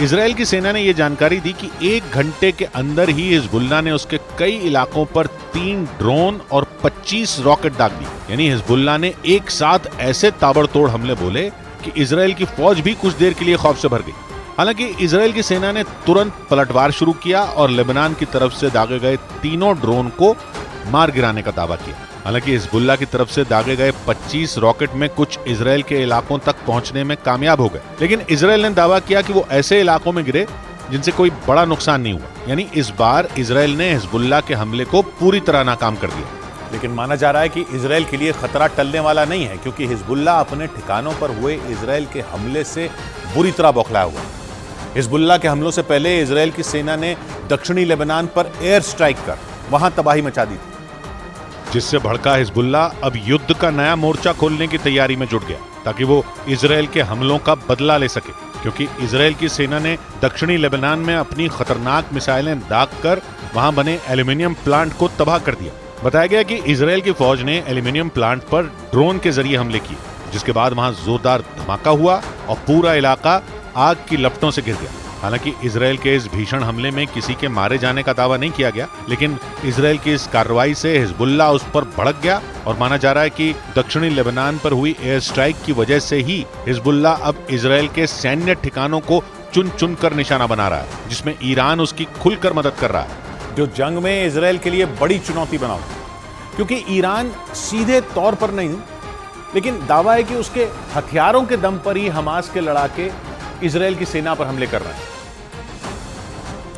इजरायल की सेना ने यह जानकारी दी कि 1 घंटे के अंदर ही हिजबुल्लाह ने उसके कई इलाकों पर 3 ड्रोन और 25 रॉकेट दाग दी। यानी हिजबुल्लाह ने एक साथ ऐसे ताबड़तोड़ हमले बोले कि इजरायल की फौज भी कुछ देर के लिए खौफ से भर गई। हालांकि इजरायल की सेना ने तुरंत पलटवार शुरू किया और लेबनान की तरफ से दागे गए तीनों ड्रोन को मार गिराने का दावा किया। हालांकि हिजबुल्लाह की तरफ से दागे गए 25 रॉकेट में कुछ इजरायल के इलाकों तक पहुंचने में कामयाब हो गए, लेकिन इजरायल ने दावा किया कि वो ऐसे इलाकों में गिरे जिनसे कोई बड़ा नुकसान नहीं हुआ। यानी इस बार इजरायल ने हिजबुल्लाह के हमले को पूरी तरह नाकाम कर दिया। लेकिन माना जा रहा है कि इजरायल के लिए खतरा टलने वाला नहीं है, क्योंकि हिजबुल्लाह अपने ठिकानों पर हुए इजरायल के हमले से बुरी तरह बौखलाया हुआ है। हिजबुल्लाह के हमलों से पहले इजरायल की सेना ने दक्षिणी लेबनान पर एयर स्ट्राइक कर वहां तबाही मचा दी थी, जिससे भड़का हिजबुल्लाह अब युद्ध का नया मोर्चा खोलने की तैयारी में जुट गया ताकि वो इजरायल के हमलों का बदला ले सके, क्योंकि इजरायल की सेना ने दक्षिणी लेबनान में अपनी खतरनाक मिसाइलें दागकर वहां बने एल्यूमिनियम प्लांट को तबाह कर दिया। बताया गया कि इजरायल की फौज ने एल्यूमिनियम प्लांट पर ड्रोन के जरिए हमले किए, जिसके बाद वहां जोरदार धमाका हुआ और पूरा इलाका आग की लपटों से घिर गया। हालांकि इजरायल के इस भीषण हमले में किसी के मारे जाने का दावा नहीं किया गया, लेकिन इजरायल की इस कार्रवाई से हिजबुल्लाह उस पर भड़क गया और माना जा रहा है कि दक्षिणी लेबनान पर हुई एयर स्ट्राइक की वजह से ही हिजबुल्लाह अब इजरायल के सैन्य ठिकानों को चुन चुन कर निशाना बना रहा है, जिसमें ईरान उसकी खुलकर मदद कर रहा है, जो जंग में इजरायल के लिए बड़ी चुनौती बना हुआ, क्योंकि ईरान सीधे तौर पर नहीं, लेकिन दावा है कि उसके हथियारों के दम पर ही हमास के लड़ाके इजरायल की सेना पर हमले कर रहे हैं।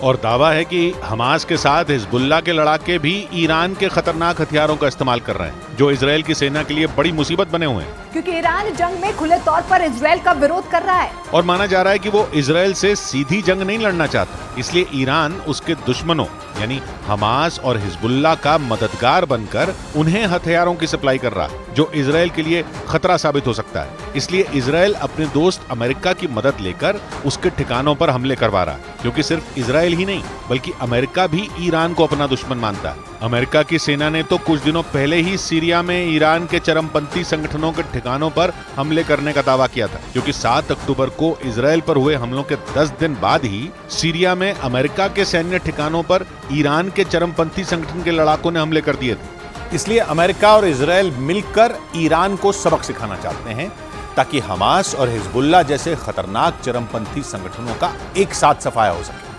और दावा है कि हमास के साथ हिजबुल्लाह के लड़ाके भी ईरान के खतरनाक हथियारों का इस्तेमाल कर रहे हैं, जो इजरायल की सेना के लिए बड़ी मुसीबत बने हुए हैं, क्योंकि ईरान जंग में खुले तौर पर इजरायल का विरोध कर रहा है और माना जा रहा है कि वो इजरायल से सीधी जंग नहीं लड़ना चाहता। इसलिए ईरान उसके दुश्मनों यानी हमास और हिजबुल्लाह का मददगार बनकर उन्हें हथियारों की सप्लाई कर रहा है, जो इजरायल के लिए खतरा साबित हो सकता है। इसलिए इजरायल अपने दोस्त अमेरिका की मदद लेकर उसके ठिकानों पर हमले करवा रहा है, क्योंकि सिर्फ इजरायल ही नहीं बल्कि अमेरिका भी ईरान को अपना दुश्मन मानता है। अमेरिका की सेना ने तो कुछ दिनों पहले ही सीरिया में ईरान के चरमपंथी संगठनों के ठिकानों पर हमले करने का दावा किया था, क्योंकि 7 अक्टूबर को इजरायल पर हुए हमलों के 10 दिन बाद ही सीरिया में अमेरिका के सैन्य ठिकानों पर ईरान के चरमपंथी संगठन के लड़ाकों ने हमले कर दिए थे। इसलिए अमेरिका और इजरायल मिलकर ईरान को सबक सिखाना चाहते हैं, ताकि हमास और हिजबुल्लाह जैसे खतरनाक चरमपंथी संगठनों का एक साथ सफाया हो सके,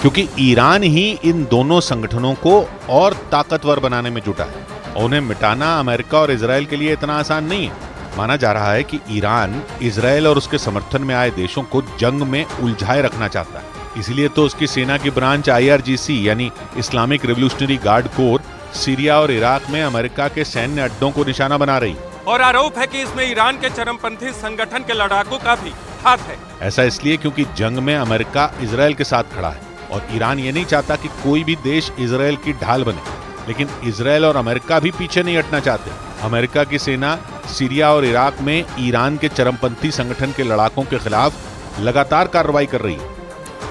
क्योंकि ईरान ही इन दोनों संगठनों को और ताकतवर बनाने में जुटा है और उन्हें मिटाना अमेरिका और इजरायल के लिए इतना आसान नहीं है। माना जा रहा है कि ईरान इजरायल और उसके समर्थन में आए देशों को जंग में उलझाए रखना चाहता है, इसीलिए तो उसकी सेना की ब्रांच IRGC यानी Islamic revolutionary guard core Syria और इराक में अमेरिका के सैन्य अड्डों को निशाना बना रही और आरोप है कि इसमें ईरान के चरमपंथी संगठन के लड़ाकों का भी हाथ है। ऐसा इसलिए क्योंकि जंग में अमेरिका इजरायल के साथ खड़ा है और ईरान ये नहीं चाहता कि कोई भी देश इजरायल की ढाल बने, लेकिन इजरायल और अमेरिका भी पीछे नहीं हटना चाहते। अमेरिका की सेना सीरिया और इराक में ईरान के चरमपंथी संगठन के लड़ाकों के खिलाफ लगातार कार्रवाई कर रही है।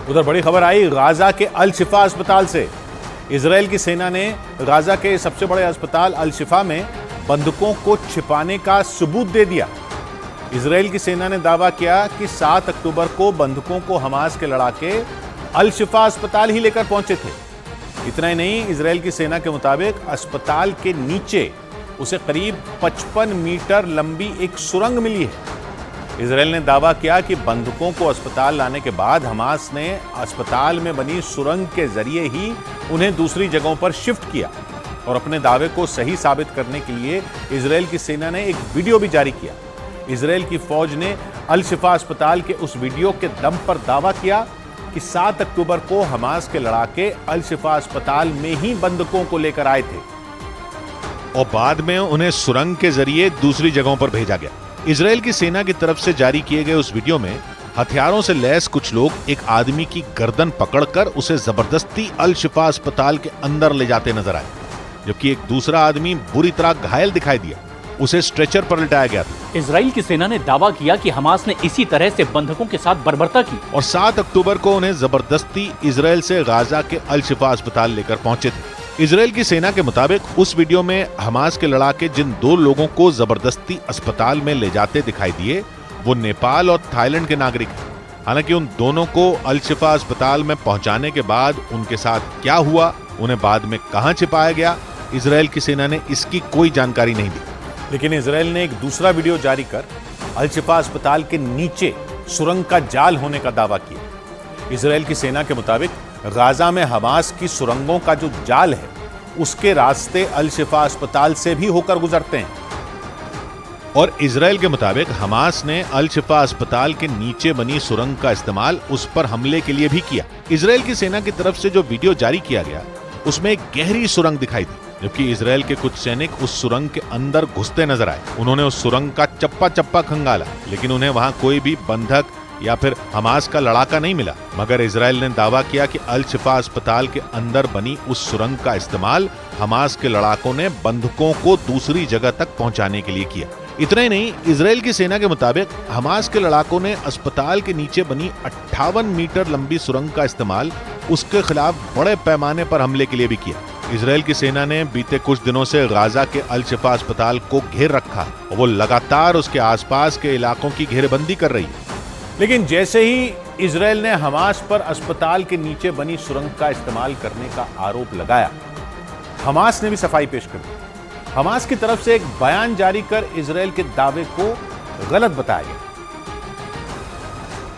उधर बड़ी खबर आई गाजा के अल शिफा अस्पताल से। इजरायल की सेना ने गाजा के सबसे बड़े अस्पताल अल शिफा में बंदूकों को छिपाने का सबूत दे दिया। इजरायल की सेना ने दावा किया कि 7 अक्टूबर को बंदूकों को हमास के लड़ाके अल शिफा अस्पताल ही लेकर पहुंचे थे। इतना ही नहीं, इजरायल की सेना के मुताबिक अस्पताल के नीचे उसे करीब 55 मीटर लंबी एक सुरंग मिली है। इजरायल ने दावा किया कि बंदूकों को अस्पताल लाने के बाद हमास ने अस्पताल में बनी सुरंग के जरिए ही उन्हें दूसरी जगहों पर शिफ्ट किया और अपने दावे को सही साबित करने के लिए इजरायल की सेना ने एक वीडियो भी जारी किया। इजरायल की फौज ने अल शिफा अस्पताल के उस वीडियो के दम पर दावा किया कि 7 अक्टूबर को हमास के लड़ाके अल शिफा अस्पताल में ही बंदूकों को लेकर आए थे और बाद में उन्हें सुरंग के जरिए दूसरी जगहों पर भेजा गया। इजरायल की सेना की तरफ से जारी किए गए उस वीडियो में हथियारों से लैस कुछ लोग एक आदमी की गर्दन पकड़कर उसे जबरदस्ती अल शिफा अस्पताल के अंदर ले जाते नजर आए, जबकि एक दूसरा आदमी बुरी तरह घायल दिखाई दिया। उसे स्ट्रेचर पर लिटाया गया था। इजराइल की सेना ने दावा किया कि हमास ने इसी तरह से बंधकों के साथ बर्बरता की और 7 अक्टूबर को उन्हें जबरदस्ती इजरायल से गाजा के अल शिफा अस्पताल लेकर पहुंचे थे। इजराइल की सेना के मुताबिक उस वीडियो में हमास के लड़ाके जिन 2 लोगों को जबरदस्ती अस्पताल में ले जाते दिखाई दिए वो नेपाल और थाईलैंड के नागरिक हैं। हालांकि उन दोनों को अल शिफा अस्पताल में पहुंचाने के बाद उनके साथ क्या हुआ, उन्हें बाद में कहां छिपाया गया, इजराइल की सेना ने इसकी कोई जानकारी नहीं दी। लेकिन इजराइल ने एक दूसरा वीडियो जारी कर अल शिफा अस्पताल के नीचे सुरंग का जाल होने का दावा किया। इजराइल की सेना के मुताबिक गाजा में हमास की सुरंगों का जो जाल है उसके रास्ते अल शिफा अस्पताल से भी होकर गुजरते हैं। और इजराइल के मुताबिक हमास ने अल शिफा अस्पताल के नीचे बनी सुरंग का इस्तेमाल उस पर हमले के लिए भी किया। इजराइल की सेना की तरफ से जो वीडियो जारी किया गया उसमें एक गहरी सुरंग दिखाई दी, जबकि इजराइल के कुछ सैनिक उस सुरंग के अंदर घुसते नजर आए। उन्होंने उस सुरंग का चप्पा चप्पा खंगाला, लेकिन उन्हें वहां कोई भी बंधक या फिर हमास का लड़ाका नहीं मिला। मगर इजराइल ने दावा किया कि अल शिफा अस्पताल के अंदर बनी उस सुरंग का इस्तेमाल हमास के लड़ाकों ने बंधकों को दूसरी जगह तक पहुंचाने के लिए किया। इतना ही नहीं, इजराइल की सेना के मुताबिक हमास के लड़ाकों ने अस्पताल के नीचे बनी 58 मीटर लंबी सुरंग का इस्तेमाल उसके खिलाफ बड़े पैमाने पर हमले के लिए भी किया। इजराइल की सेना ने बीते कुछ दिनों से गाजा के अल शिफा अस्पताल को घेर रखा है और वो लगातार उसके आसपास के इलाकों की घेरेबंदी कर रही है। लेकिन जैसे ही इजराइल ने हमास पर अस्पताल के नीचे बनी सुरंग का इस्तेमाल करने का आरोप लगाया, हमास ने भी सफाई पेश कर दी। हमास की तरफ से एक बयान जारी कर इजराइल के दावे को गलत बताया गया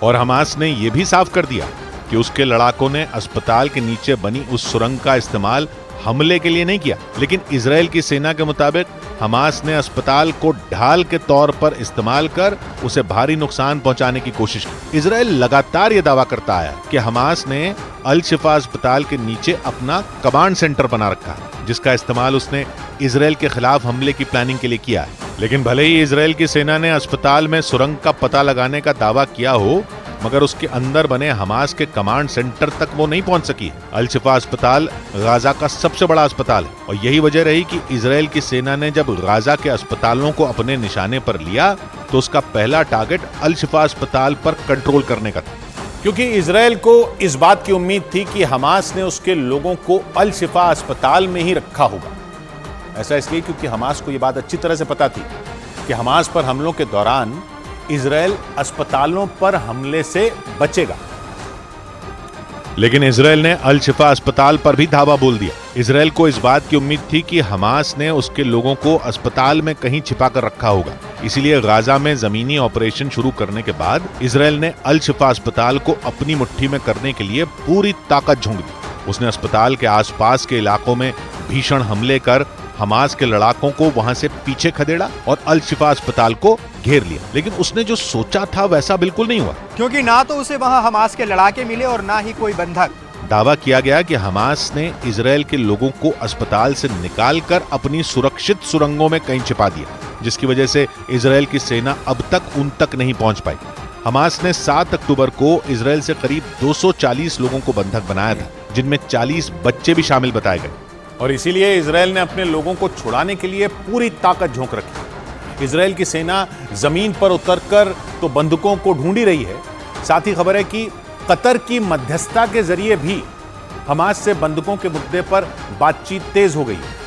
और हमास ने यह भी साफ कर दिया कि उसके लड़ाकों ने अस्पताल के नीचे बनी उस सुरंग का इस्तेमाल हमले के लिए नहीं किया। लेकिन इजराइल की सेना के मुताबिक हमास ने अस्पताल को ढाल के तौर पर इस्तेमाल कर उसे भारी नुकसान पहुंचाने की कोशिश की। इजराइल लगातार यह दावा करता आया है कि हमास ने अल शिफा अस्पताल के नीचे अपना कमांड सेंटर बना रखा है, जिसका इस्तेमाल उसने इजराइल के खिलाफ हमले की प्लानिंग के लिए किया है। लेकिन भले ही इजराइल की सेना ने अस्पताल में सुरंग का पता लगाने का दावा किया हो, मगर उसके अंदर बने हमास के कमांड सेंटर तक वो नहीं पहुंच सकी। अल शिफा अस्पताल गाजा का सबसे बड़ा अस्पताल है और यही वजह रही कि इजराइल की सेना ने जब गाजा के अस्पतालों को अपने निशाने पर लिया तो उसका पहला टारगेट अल शिफा अस्पताल पर कंट्रोल करने का था, क्योंकि इजराइल को इस बात की उम्मीद थी कि हमास ने उसके लोगों को अल शिफा अस्पताल में ही रखा होगा। ऐसा इसलिए क्योंकि हमास को यह बात अच्छी तरह से पता थी कि हमास पर हमलों के दौरान इजराइल अस्पतालों पर हमले से बचेगा। लेकिन इजराइल ने अल शिफा अस्पताल पर भी धावा बोल दिया। इजराइल को इस बात की उम्मीद थी कि हमास ने उसके लोगों को अस्पताल में कहीं छिपा कर रखा होगा, इसीलिए गाजा में जमीनी ऑपरेशन शुरू करने के बाद इजराइल ने अल शिफा अस्पताल को अपनी मुट्ठी में करने के लिए पूरी ताकत झोंक दी। उसने अस्पताल के आसपास के इलाकों में भीषण हमले कर हमास के लड़ाकों को वहां से पीछे खदेड़ा और अल शिफा अस्पताल को घेर लिया। लेकिन उसने जो सोचा था वैसा बिल्कुल नहीं हुआ, क्योंकि ना तो उसे वहां हमास के लड़ाके मिले और ना ही कोई बंधक। दावा किया गया कि हमास ने इजराइल के लोगों को अस्पताल से निकालकर अपनी सुरक्षित सुरंगों में कहीं छिपा दिया, जिसकी वजह से इजराइल की सेना अब तक उन तक नहीं पहुंच पाई। हमास ने 7 अक्टूबर को इजराइल से करीब 240 लोगों को बंधक बनाया था, जिनमें 40 बच्चे भी शामिल बताए गए। और इसीलिए इजराइल ने अपने लोगों को छुड़ाने के लिए पूरी ताकत झोंक रखी। इजराइल की सेना जमीन पर उतरकर तो बंधकों को ढूंढी रही है, साथ ही खबर है कि कतर की मध्यस्थता के जरिए भी हमास से बंधकों के मुद्दे पर बातचीत तेज हो गई है।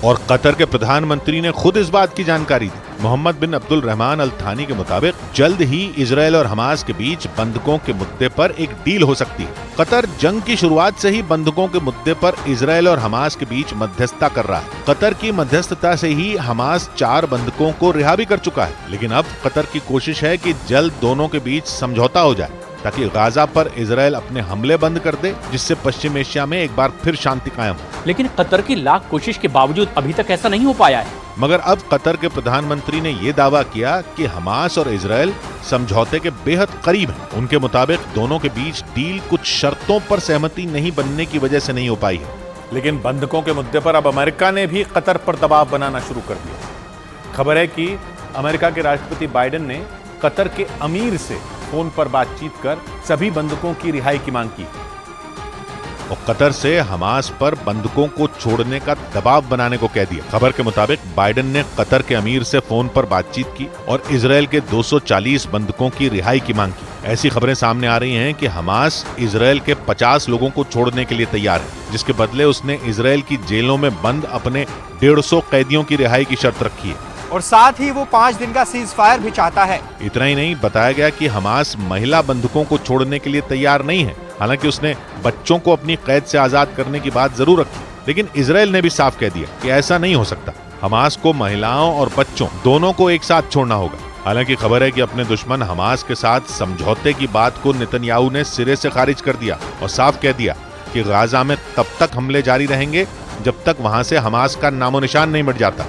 और कतर के प्रधानमंत्री ने खुद इस बात की जानकारी दी। मोहम्मद बिन अब्दुल रहमान अल थानी के मुताबिक जल्द ही इजराइल और हमास के बीच बंधकों के मुद्दे पर एक डील हो सकती है। कतर जंग की शुरुआत से ही बंधकों के मुद्दे पर इजराइल और हमास के बीच मध्यस्थता कर रहा है। कतर की मध्यस्थता से ही हमास 4 बंधकों को रिहा भी कर चुका है। लेकिन अब कतर की कोशिश है कि जल्द दोनों के बीच समझौता हो जाए, ताकि गाजा पर इजराइल अपने हमले बंद कर दे, जिससे पश्चिम एशिया में एक बार फिर शांति कायम हो। लेकिन कतर की लाख कोशिश के बावजूद अभी तक ऐसा नहीं हो पाया है। मगर अब कतर के प्रधानमंत्री ने यह दावा किया कि हमास और इजराइल समझौते के बेहद करीब हैं। उनके मुताबिक दोनों के बीच डील कुछ शर्तों पर सहमति नहीं बनने की वजह से नहीं हो पाई है। लेकिन बंधकों के मुद्दे पर अब अमेरिका ने भी कतर पर दबाव बनाना शुरू कर दिया। खबर है कि अमेरिका के राष्ट्रपति बाइडेन ने कतर के अमीर से फोन पर बातचीत कर सभी बंधकों की रिहाई की मांग की। और कतर से हमास पर बंधकों को छोड़ने का दबाव बनाने को कह दिया। खबर के मुताबिक बाइडेन ने कतर के अमीर से फोन पर बातचीत की और इजरायल के 240 बंधकों की रिहाई की मांग की। ऐसी खबरें सामने आ रही हैं कि हमास इजरायल के 50 लोगों को छोड़ने के लिए तैयार है, जिसके बदले उसने इजरायल की जेलों में बंद अपने 150 कैदियों की रिहाई की शर्त रखी है और साथ ही वो 5 दिन का सीज फायर भी चाहता है। इतना ही नहीं, बताया गया कि हमास महिला बंधकों को छोड़ने के लिए तैयार नहीं है। हालांकि उसने बच्चों को अपनी कैद से आजाद करने की बात जरूर रखी, लेकिन इजरायल ने भी साफ कह दिया कि ऐसा नहीं हो सकता। हमास को महिलाओं और बच्चों दोनों को एक साथ छोड़ना होगा। हालांकि खबर है कि अपने दुश्मन हमास के साथ समझौते की बात को नेतन्याहू ने सिरे से खारिज कर दिया और साफ कह दिया कि गाजा में तब तक हमले जारी रहेंगे जब तक वहां से हमास का नामो निशान नहीं मिट जाता।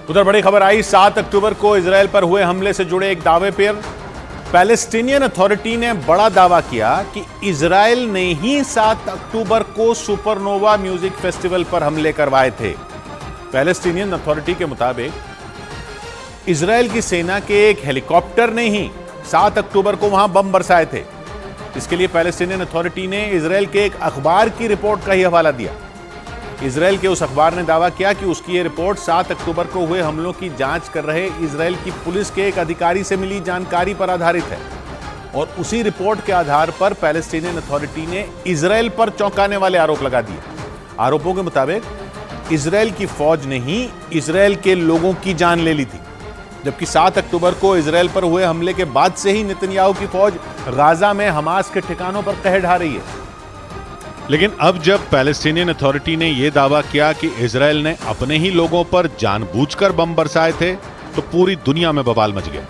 उधर बड़ी खबर आई 7 अक्टूबर को इजरायल पर हुए हमले से जुड़े एक दावे पर पैलेस्टीनियन अथॉरिटी ने बड़ा दावा किया कि इजरायल ने ही 7 अक्टूबर को सुपरनोवा म्यूजिक फेस्टिवल पर हमले करवाए थे। पैलेस्टीनियन अथॉरिटी के मुताबिक इजरायल की सेना के एक हेलीकॉप्टर ने ही 7 अक्टूबर को वहां बम बरसाए थे। इसके लिए पैलेस्टीनियन अथॉरिटी ने इजरायल के एक अखबार की रिपोर्ट का ही हवाला दिया। इजरायल के उस अखबार ने दावा किया कि उसकी ये रिपोर्ट 7 अक्टूबर को हुए हमलों की जांच कर रहे इजरायल की पुलिस के एक अधिकारी से मिली जानकारी पर आधारित है और उसी रिपोर्ट के आधार पर पैलेस्टीनियन अथॉरिटी ने इजरायल पर चौंकाने वाले आरोप लगा दिए। आरोपों के मुताबिक इजरायल की फौज ने ही इजरायल के लोगों की जान ले ली थी, जबकि 7 अक्टूबर को इजरायल पर हुए हमले के बाद से ही नेतन्याहू की फौज गाजा में हमास के ठिकानों पर कहर ढा रही है। लेकिन अब जब पैलेस्टीनियन अथॉरिटी ने यह दावा किया कि इजरायल ने अपने ही लोगों पर जानबूझकर बम बरसाए थे, तो पूरी दुनिया में बवाल मच गया,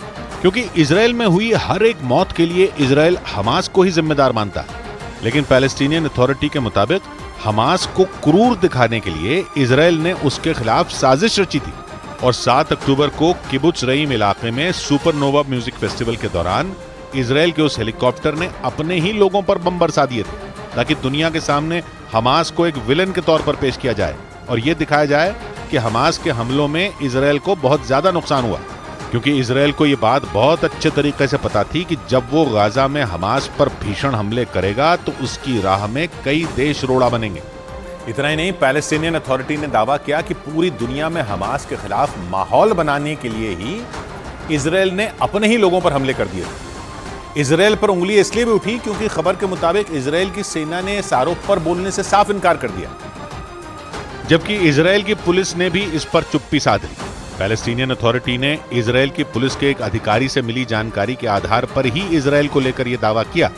क्योंकि इजरायल में हुई हर एक मौत के लिए इजरायल हमास को ही जिम्मेदार मानता है। लेकिन पैलेस्टीनियन अथॉरिटी के मुताबिक हमास को क्रूर दिखाने के लिए इजरायल ने उसके खिलाफ साजिश रची थी और 7 अक्टूबर को किबुत्ज रईम इलाके में सुपरनोवा म्यूजिक फेस्टिवल के दौरान इजरायल के उस हेलीकॉप्टर ने अपने ही लोगों पर बम बरसा दिए थे, ताकि दुनिया के सामने हमास को एक विलन के तौर पर पेश किया जाए और यह दिखाया जाए कि हमास के हमलों में इजरायल को बहुत ज्यादा नुकसान हुआ, क्योंकि इजरायल को यह बात बहुत अच्छे तरीके से पता थी कि जब वो गाजा में हमास पर भीषण हमले करेगा तो उसकी राह में कई देश रोड़ा बनेंगे। इतना ही नहीं, पैलेस्टीनियन अथॉरिटी ने दावा किया कि पूरी दुनिया में हमास के खिलाफ माहौल बनाने के लिए ही इजरायल ने अपने ही लोगों पर हमले कर दिए थे। इजरायल पर उंगली इसलिए भी उठी क्योंकि खबर के मुताबिक इजरायल की सेना ने इस आरोप पर बोलने से साफ इनकार कर दिया, जबकि इजरायल की पुलिस ने भी इस पर चुप्पी साध ली। पैलेस्टीनियन अथॉरिटी ने इजरायल की पुलिस के एक अधिकारी से मिली जानकारी के आधार पर ही इजरायल को लेकर यह दावा किया।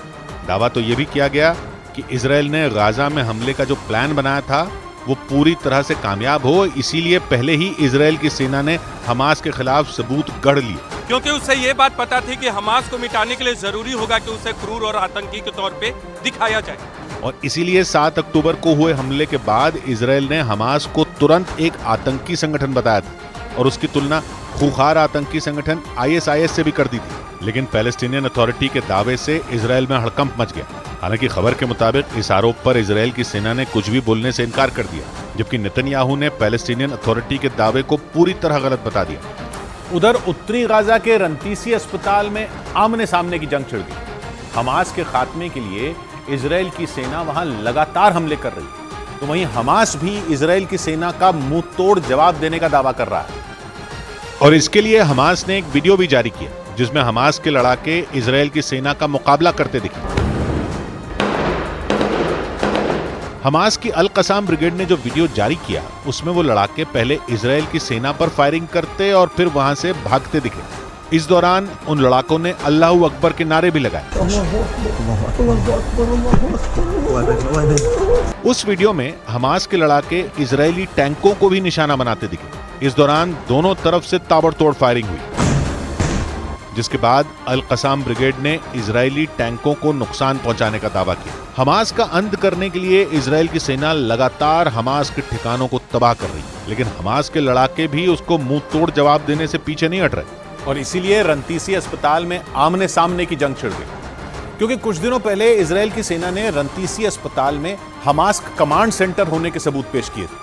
दावा तो यह भी किया गया कि इजरायल ने गाजा में हमले का जो प्लान बनाया था वो पूरी तरह से कामयाब हो, इसीलिए पहले ही इजरायल की सेना ने हमास के खिलाफ सबूत गढ़ लिए, क्योंकि उसे ये बात पता थी कि हमास को मिटाने के लिए जरूरी होगा कि उसे क्रूर और आतंकी के तौर पे दिखाया जाए। और इसीलिए 7 अक्टूबर को हुए हमले के बाद इजरायल ने हमास को तुरंत एक आतंकी संगठन बताया था और उसकी तुलना खूंखार आतंकी संगठन ISIS से भी कर दी थी। लेकिन पैलेस्टीनियन अथॉरिटी के दावे से इजरायल में हड़कंप मच गया। हालांकि खबर के मुताबिक इस आरोप पर इजरायल की सेना ने कुछ भी बोलने से इनकार कर दिया, जबकि नेतन्याहू ने पैलेस्टीनियन अथॉरिटी के दावे को पूरी तरह गलत बता दिया। उधर उत्तरी गाजा के रंतीसी अस्पताल में आमने सामने की जंग छिड़ गई। हमास के खात्मे के लिए इजरायल की सेना वहां लगातार हमले कर रही है, तो वहीं हमास भी इजरायल की सेना का मुंह तोड़ जवाब देने का दावा कर रहा है। और इसके लिए हमास ने एक वीडियो भी जारी किया, जिसमें हमास के लड़ाके इजरायल की सेना का मुकाबला करते दिखे। हमास की अल कसाम ब्रिगेड ने जो वीडियो जारी किया, उसमें वो लड़ाके पहले इजरायल की सेना पर फायरिंग करते और फिर वहां से भागते दिखे। इस दौरान उन लड़ाकों ने अल्लाहू अकबर के नारे भी लगाए। उस वीडियो में हमास के लड़ाके इजरायली टैंकों को भी निशाना बनाते दिखे। इस दौरान दोनों तरफ से ताबड़तोड़ फायरिंग हुई, जिसके बाद अल कसाम ब्रिगेड ने इजरायली टैंकों को नुकसान पहुंचाने का दावा किया। हमास का अंत करने के लिए इजरायल की सेना लगातार हमास के ठिकानों को तबाह कर रही है, लेकिन हमास के लड़ाके भी उसको मुंह तोड़ जवाब देने से पीछे नहीं हट रहे। और इसीलिए रंतीसी अस्पताल में आमने सामने की जंग छिड़ गई, क्योंकि कुछ दिनों पहले इजरायल की सेना ने रंतीसी अस्पताल में हमास का कमांड सेंटर होने के सबूत पेश किए थे।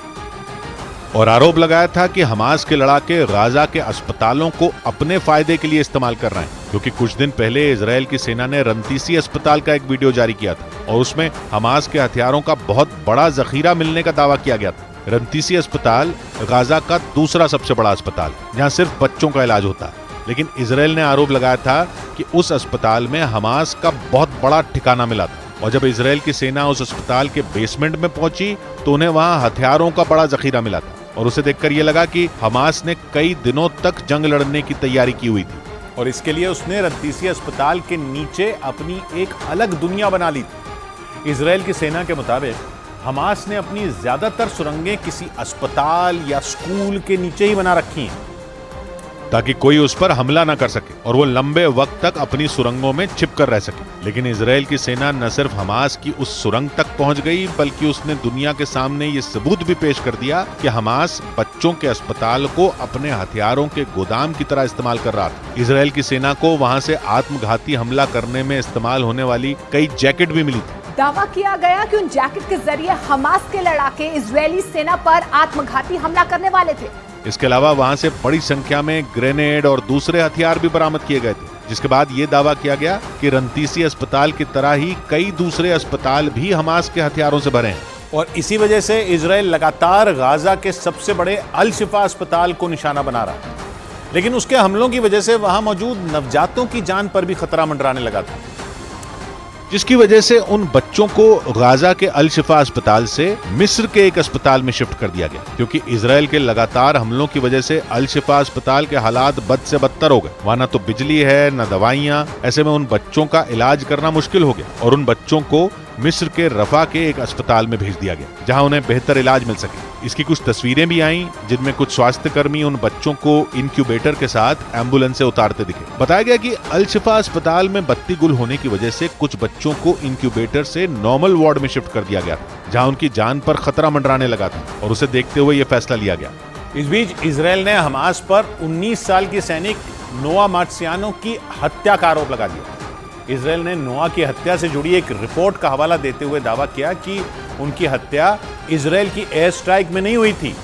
और आरोप लगाया था कि हमास के लड़ाके गाजा के अस्पतालों को अपने फायदे के लिए इस्तेमाल कर रहे हैं, क्योंकि कुछ दिन पहले इजराइल की सेना ने रंतीसी अस्पताल का एक वीडियो जारी किया था और उसमें हमास के हथियारों का बहुत बड़ा जखीरा मिलने का दावा किया गया था। रंतीसी अस्पताल गाजा का दूसरा सबसे बड़ा अस्पताल है, जहां सिर्फ बच्चों का इलाज होता है, लेकिन इजराइल ने आरोप लगाया था कि उस अस्पताल में हमास का बहुत बड़ा ठिकाना मिला था और जब इजराइल की सेना उस अस्पताल के बेसमेंट में पहुंची तो उन्हें वहां हथियारों का बड़ा जखीरा मिला था और उसे देखकर यह लगा कि हमास ने कई दिनों तक जंग लड़ने की तैयारी की हुई थी और इसके लिए उसने रंतीसी अस्पताल के नीचे अपनी एक अलग दुनिया बना ली थी। इजराइल की सेना के मुताबिक हमास ने अपनी ज्यादातर सुरंगें किसी अस्पताल या स्कूल के नीचे ही बना रखी हैं ताकि कोई उस पर हमला न कर सके और वो लंबे वक्त तक अपनी सुरंगों में छिपकर रह सके। लेकिन इजराइल की सेना न सिर्फ हमास की उस सुरंग तक पहुंच गई, बल्कि उसने दुनिया के सामने ये सबूत भी पेश कर दिया कि हमास बच्चों के अस्पताल को अपने हथियारों के गोदाम की तरह इस्तेमाल कर रहा था। इजराइल की सेना को वहां से आत्मघाती हमला करने में इस्तेमाल होने वाली कई जैकेट भी मिली थी। दावा किया गया कि उन जैकेट के जरिए हमास के लड़ाके इजरायली सेना पर आत्मघाती हमला करने वाले थे। इसके अलावा वहां से बड़ी संख्या में ग्रेनेड और दूसरे हथियार भी बरामद किए गए थे, जिसके बाद ये दावा किया गया कि रंतीसी अस्पताल की तरह ही कई दूसरे अस्पताल भी हमास के हथियारों से भरे हैं। और इसी वजह से इजराइल लगातार गाजा के सबसे बड़े अल शिफा अस्पताल को निशाना बना रहा है, लेकिन उसके हमलों की वजह से वहां मौजूद नवजातों की जान पर भी खतरा मंडराने लगा था, जिसकी वजह से उन बच्चों को गाजा के अल शिफा अस्पताल से मिस्र के एक अस्पताल में शिफ्ट कर दिया गया, क्योंकि इजराइल के लगातार हमलों की वजह से अल शिफा अस्पताल के हालात बद से बदतर हो गए। वहां न तो बिजली है न दवाइयां, ऐसे में उन बच्चों का इलाज करना मुश्किल हो गया और उन बच्चों को मिस्र के रफा के एक अस्पताल में भेज दिया गया, जहां उन्हें बेहतर इलाज मिल सके। इसकी कुछ तस्वीरें भी आईं, जिनमें कुछ स्वास्थ्यकर्मी उन बच्चों को इंक्यूबेटर के साथ एम्बुलेंस से उतारते दिखे। बताया गया कि अल शिफा अस्पताल में बत्ती गुल होने की वजह से कुछ बच्चों को इंक्यूबेटर से नॉर्मल वार्ड में शिफ्ट कर दिया गया, जहां उनकी जान पर खतरा मंडराने लगा था और उसे देखते हुए यह फैसला लिया गया। इस बीच इजराइल ने हमास पर 19 साल की सैनिक नोआ मार्सियानो की हत्या का आरोप लगा दिया। इजराइल ने नोआ की हत्या से जुड़ी एक रिपोर्ट का हवाला देते हुए दावा किया कि उनकी हत्या इजराइल की एयर स्ट्राइक में नहीं हुई थी,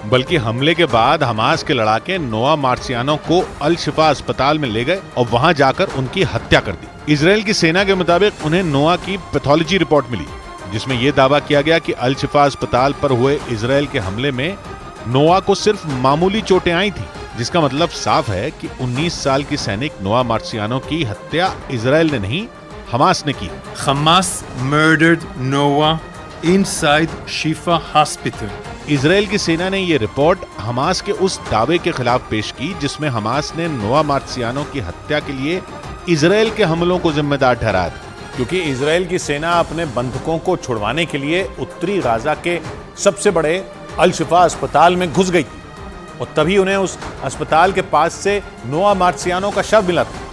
बल्कि हमले के बाद हमास के लड़ाके नोआ मार्सियानो को अल शिफा अस्पताल में ले गए और वहां जाकर उनकी हत्या कर दी। इजराइल की सेना के मुताबिक उन्हें नोआ की पैथोलॉजी रिपोर्ट मिली, जिसमें यह दावा किया गया कि अल शिफा अस्पताल पर हुए इजराइल के हमले में नोआ को सिर्फ मामूली चोटें आई थी, जिसका मतलब साफ है कि 19 साल की सैनिक नोआ मार्सियानो की हत्या इजराइल ने नहीं, हमास ने की। Hamas murdered Noah inside Shifa Hospital. Israel की सेना ने यह रिपोर्ट हमास के उस दावे के खिलाफ पेश की, जिसमें हमास ने नोआ मार्सियानो की हत्या के लिए इजराइल के हमलों को जिम्मेदार ठहराया था, क्योंकि इजराइल की सेना अपने बंधकों को छुड़वाने के लिए उत्तरी गाजा के सबसे बड़े अल शिफा अस्पताल में घुस गई थी और तभी उन्हें उस अस्पताल के पास से नोआ मार्सियानो का शव मिला था।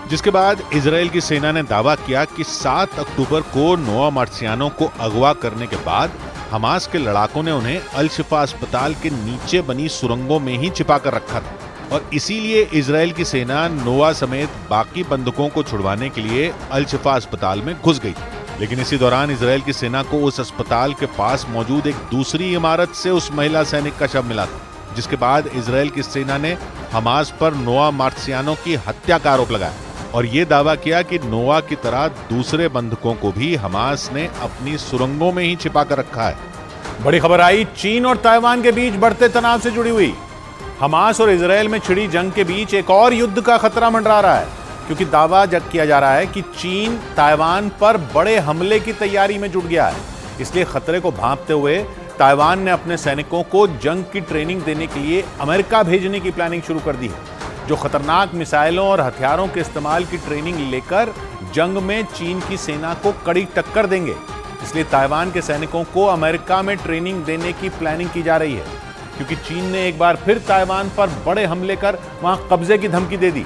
जिसके बाद इजराइल की सेना ने दावा किया कि 7 अक्टूबर को नोआ मार्सियानो को अगवा करने के बाद हमास के लड़ाकों ने उन्हें अल शिफा अस्पताल के नीचे बनी सुरंगों में ही छिपा कर रखा था और इसीलिए इजराइल की सेना नोआ समेत बाकी बंधकों को छुड़वाने के लिए अल शिफा अस्पताल में घुस गई। लेकिन इसी दौरान इजराइल की सेना को उस अस्पताल के पास मौजूद एक दूसरी इमारत से उस महिला सैनिक का शव मिला था, जिसके बाद इजराइल की सेना ने हमास पर नोआ मार्सियानो की हत्या का आरोप लगाया और ये दावा किया कि नोआ की तरह दूसरे बंधकों को भी हमास ने अपनी सुरंगों में ही छिपा कर रखा है। बड़ी खबर आई चीन और ताइवान के बीच बढ़ते तनाव से जुड़ी हुई। हमास और इजराइल में छिड़ी जंग के बीच एक और युद्ध का खतरा मंडरा रहा है, क्योंकि दावा किया जा रहा है कि चीन ताइवान पर बड़े हमले की तैयारी में जुट गया है। इसलिए खतरे को भांपते हुए ताइवान ने अपने सैनिकों को जंग की ट्रेनिंग देने के लिए अमेरिका भेजने की प्लानिंग शुरू कर दी है, जो खतरनाक मिसाइलों और हथियारों के इस्तेमाल की ट्रेनिंग लेकर जंग में चीन की सेना को कड़ी टक्कर देंगे। इसलिए ताइवान के सैनिकों को अमेरिका में ट्रेनिंग देने की प्लानिंग की जा रही है, क्योंकि चीन ने एक बार फिर ताइवान पर बड़े हमले कर वहां कब्जे की धमकी दे दी।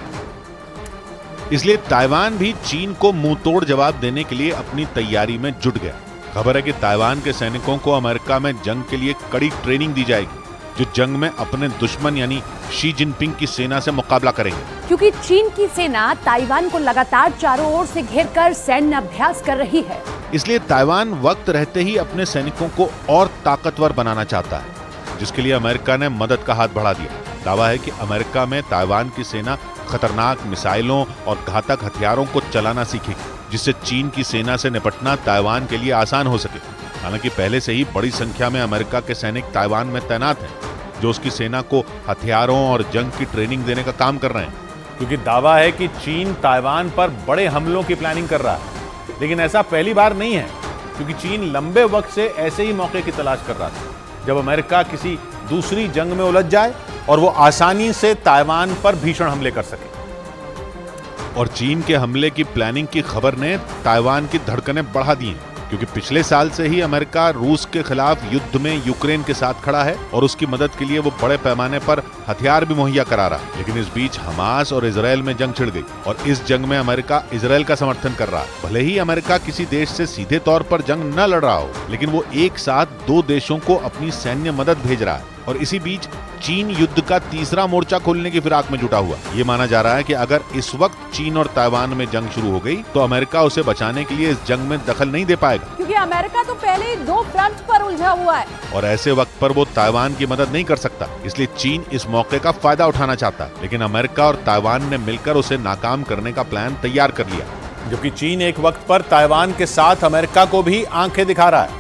इसलिए ताइवान भी चीन को मुंह तोड़ जवाब देने के लिए अपनी तैयारी में जुट गया। खबर है कि ताइवान के सैनिकों को अमेरिका में जंग के लिए कड़ी ट्रेनिंग दी जाएगी जो जंग में अपने दुश्मन यानी शी जिनपिंग की सेना से मुकाबला करेंगे। क्योंकि चीन की सेना ताइवान को लगातार चारों ओर से घेरकर सैन्य अभ्यास कर रही है। इसलिए ताइवान वक्त रहते ही अपने सैनिकों को और ताकतवर बनाना चाहता है, जिसके लिए अमेरिका ने मदद का हाथ बढ़ा दिया। दावा है कि अमेरिका में ताइवान की सेना खतरनाक मिसाइलों और घातक हथियारों को चलाना सीखेगी, जिससे चीन की सेना से निपटना ताइवान के लिए आसान हो सके। हालांकि पहले से ही बड़ी संख्या में अमेरिका के सैनिक ताइवान में तैनात हैं, जो उसकी सेना को हथियारों और जंग की ट्रेनिंग देने का काम कर रहे हैं। क्योंकि दावा है कि चीन ताइवान पर बड़े हमलों की प्लानिंग कर रहा है, लेकिन ऐसा पहली बार नहीं है, क्योंकि चीन लंबे वक्त से ऐसे ही मौके की तलाश कर रहा था जब अमेरिका किसी दूसरी जंग में उलझ जाए और वो आसानी से ताइवान पर भीषण हमले कर सके। और चीन के हमले की प्लानिंग की खबर ने ताइवान की धड़कनें बढ़ा दी हैं, क्योंकि पिछले साल से ही अमेरिका रूस के खिलाफ युद्ध में यूक्रेन के साथ खड़ा है और उसकी मदद के लिए वो बड़े पैमाने पर हथियार भी मुहैया करा रहा है। लेकिन इस बीच हमास और इजराइल में जंग छिड़ गई और इस जंग में अमेरिका इजराइल का समर्थन कर रहा है। भले ही अमेरिका किसी देश से सीधे तौर पर जंग न लड़ रहा हो, लेकिन वो एक साथ दो देशों को अपनी सैन्य मदद भेज रहा है। और इसी बीच चीन युद्ध का तीसरा मोर्चा खोलने की फिराक में जुटा हुआ। ये माना जा रहा है कि अगर इस वक्त चीन और ताइवान में जंग शुरू हो गई तो अमेरिका उसे बचाने के लिए इस जंग में दखल नहीं दे पाएगा, क्योंकि अमेरिका तो पहले ही दो फ्रंट पर उलझा हुआ है और ऐसे वक्त पर वो ताइवान की मदद नहीं कर सकता। इसलिए चीन इस मौके का फायदा उठाना चाहता है, लेकिन अमेरिका और ताइवान ने मिलकर उसे नाकाम करने का प्लान तैयार कर लिया। जबकि चीन एक वक्त पर ताइवान के साथ अमेरिका को भी आंखें दिखा रहा है।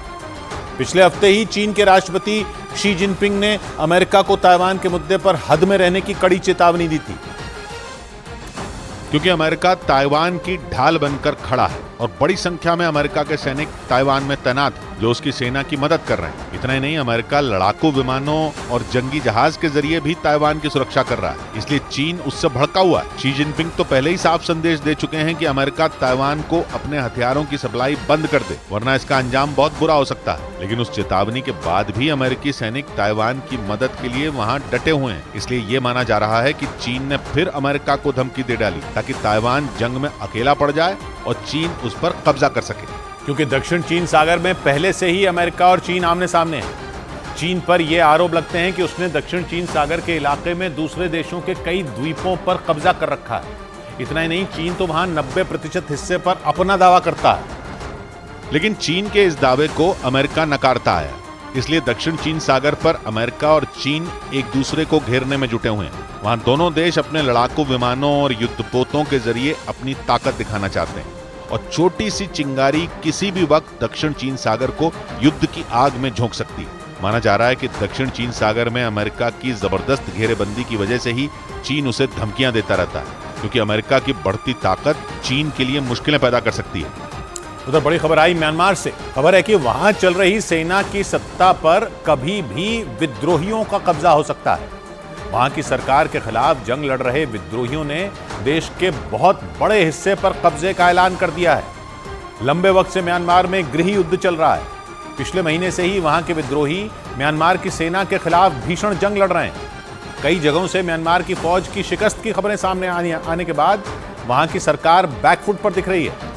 पिछले हफ्ते ही चीन के राष्ट्रपति शी जिनपिंग ने अमेरिका को ताइवान के मुद्दे पर हद में रहने की कड़ी चेतावनी दी थी, क्योंकि अमेरिका ताइवान की ढाल बनकर खड़ा है और बड़ी संख्या में अमेरिका के सैनिक ताइवान में तैनात हैं, जो उसकी सेना की मदद कर रहे हैं। इतना ही नहीं, अमेरिका लड़ाकू विमानों और जंगी जहाज के जरिए भी ताइवान की सुरक्षा कर रहा है। इसलिए चीन उससे भड़का हुआ है। शी जिनपिंग तो पहले ही साफ संदेश दे चुके हैं कि अमेरिका ताइवान को अपने हथियारों की सप्लाई बंद कर दे, वरना इसका अंजाम बहुत बुरा हो सकता है। लेकिन उस चेतावनी के बाद भी अमेरिकी सैनिक ताइवान की मदद के लिए वहां डटे हुए हैं। इसलिए ये माना जा रहा है कि चीन ने फिर अमेरिका को धमकी दे डाली, ताकि ताइवान जंग में अकेला पड़ जाए और चीन उस पर कब्जा कर सके। क्योंकि दक्षिण चीन सागर में पहले से ही अमेरिका और चीन आमने सामने हैं। चीन पर यह आरोप लगते हैं कि उसने दक्षिण चीन सागर के इलाके में दूसरे देशों के कई द्वीपों पर कब्जा कर रखा है। इतना ही नहीं, चीन तो वहां 90% हिस्से पर अपना दावा करता है। लेकिन चीन के इस दावे को अमेरिका नकारता है। इसलिए दक्षिण चीन सागर पर अमेरिका और चीन एक दूसरे को घेरने में जुटे हुए हैं। वहां दोनों देश अपने लड़ाकू विमानों और युद्धपोतों के जरिए अपनी ताकत दिखाना चाहते हैं, और छोटी सी चिंगारी किसी भी वक्त दक्षिण चीन सागर को युद्ध की आग में झोंक सकती है। माना जा रहा है कि दक्षिण चीन सागर में अमेरिका की जबरदस्त घेरेबंदी की वजह से ही चीन उसे धमकियां देता रहता है, क्योंकि अमेरिका की बढ़ती ताकत चीन के लिए मुश्किलें पैदा कर सकती है। उधर बड़ी खबर आई म्यांमार से। खबर है कि वहां चल रही सेना की सत्ता पर कभी भी विद्रोहियों का कब्जा हो सकता है। वहां की सरकार के खिलाफ जंग लड़ रहे विद्रोहियों ने देश के बहुत बड़े हिस्से पर कब्जे का ऐलान कर दिया है। लंबे वक्त से म्यांमार में गृह युद्ध चल रहा है। पिछले महीने से ही वहां के विद्रोही म्यांमार की सेना के खिलाफ भीषण जंग लड़ रहे हैं। कई जगहों से म्यांमार की फौज की शिकस्त की खबरें सामने आने के बाद वहां की सरकार बैकफुट पर दिख रही है।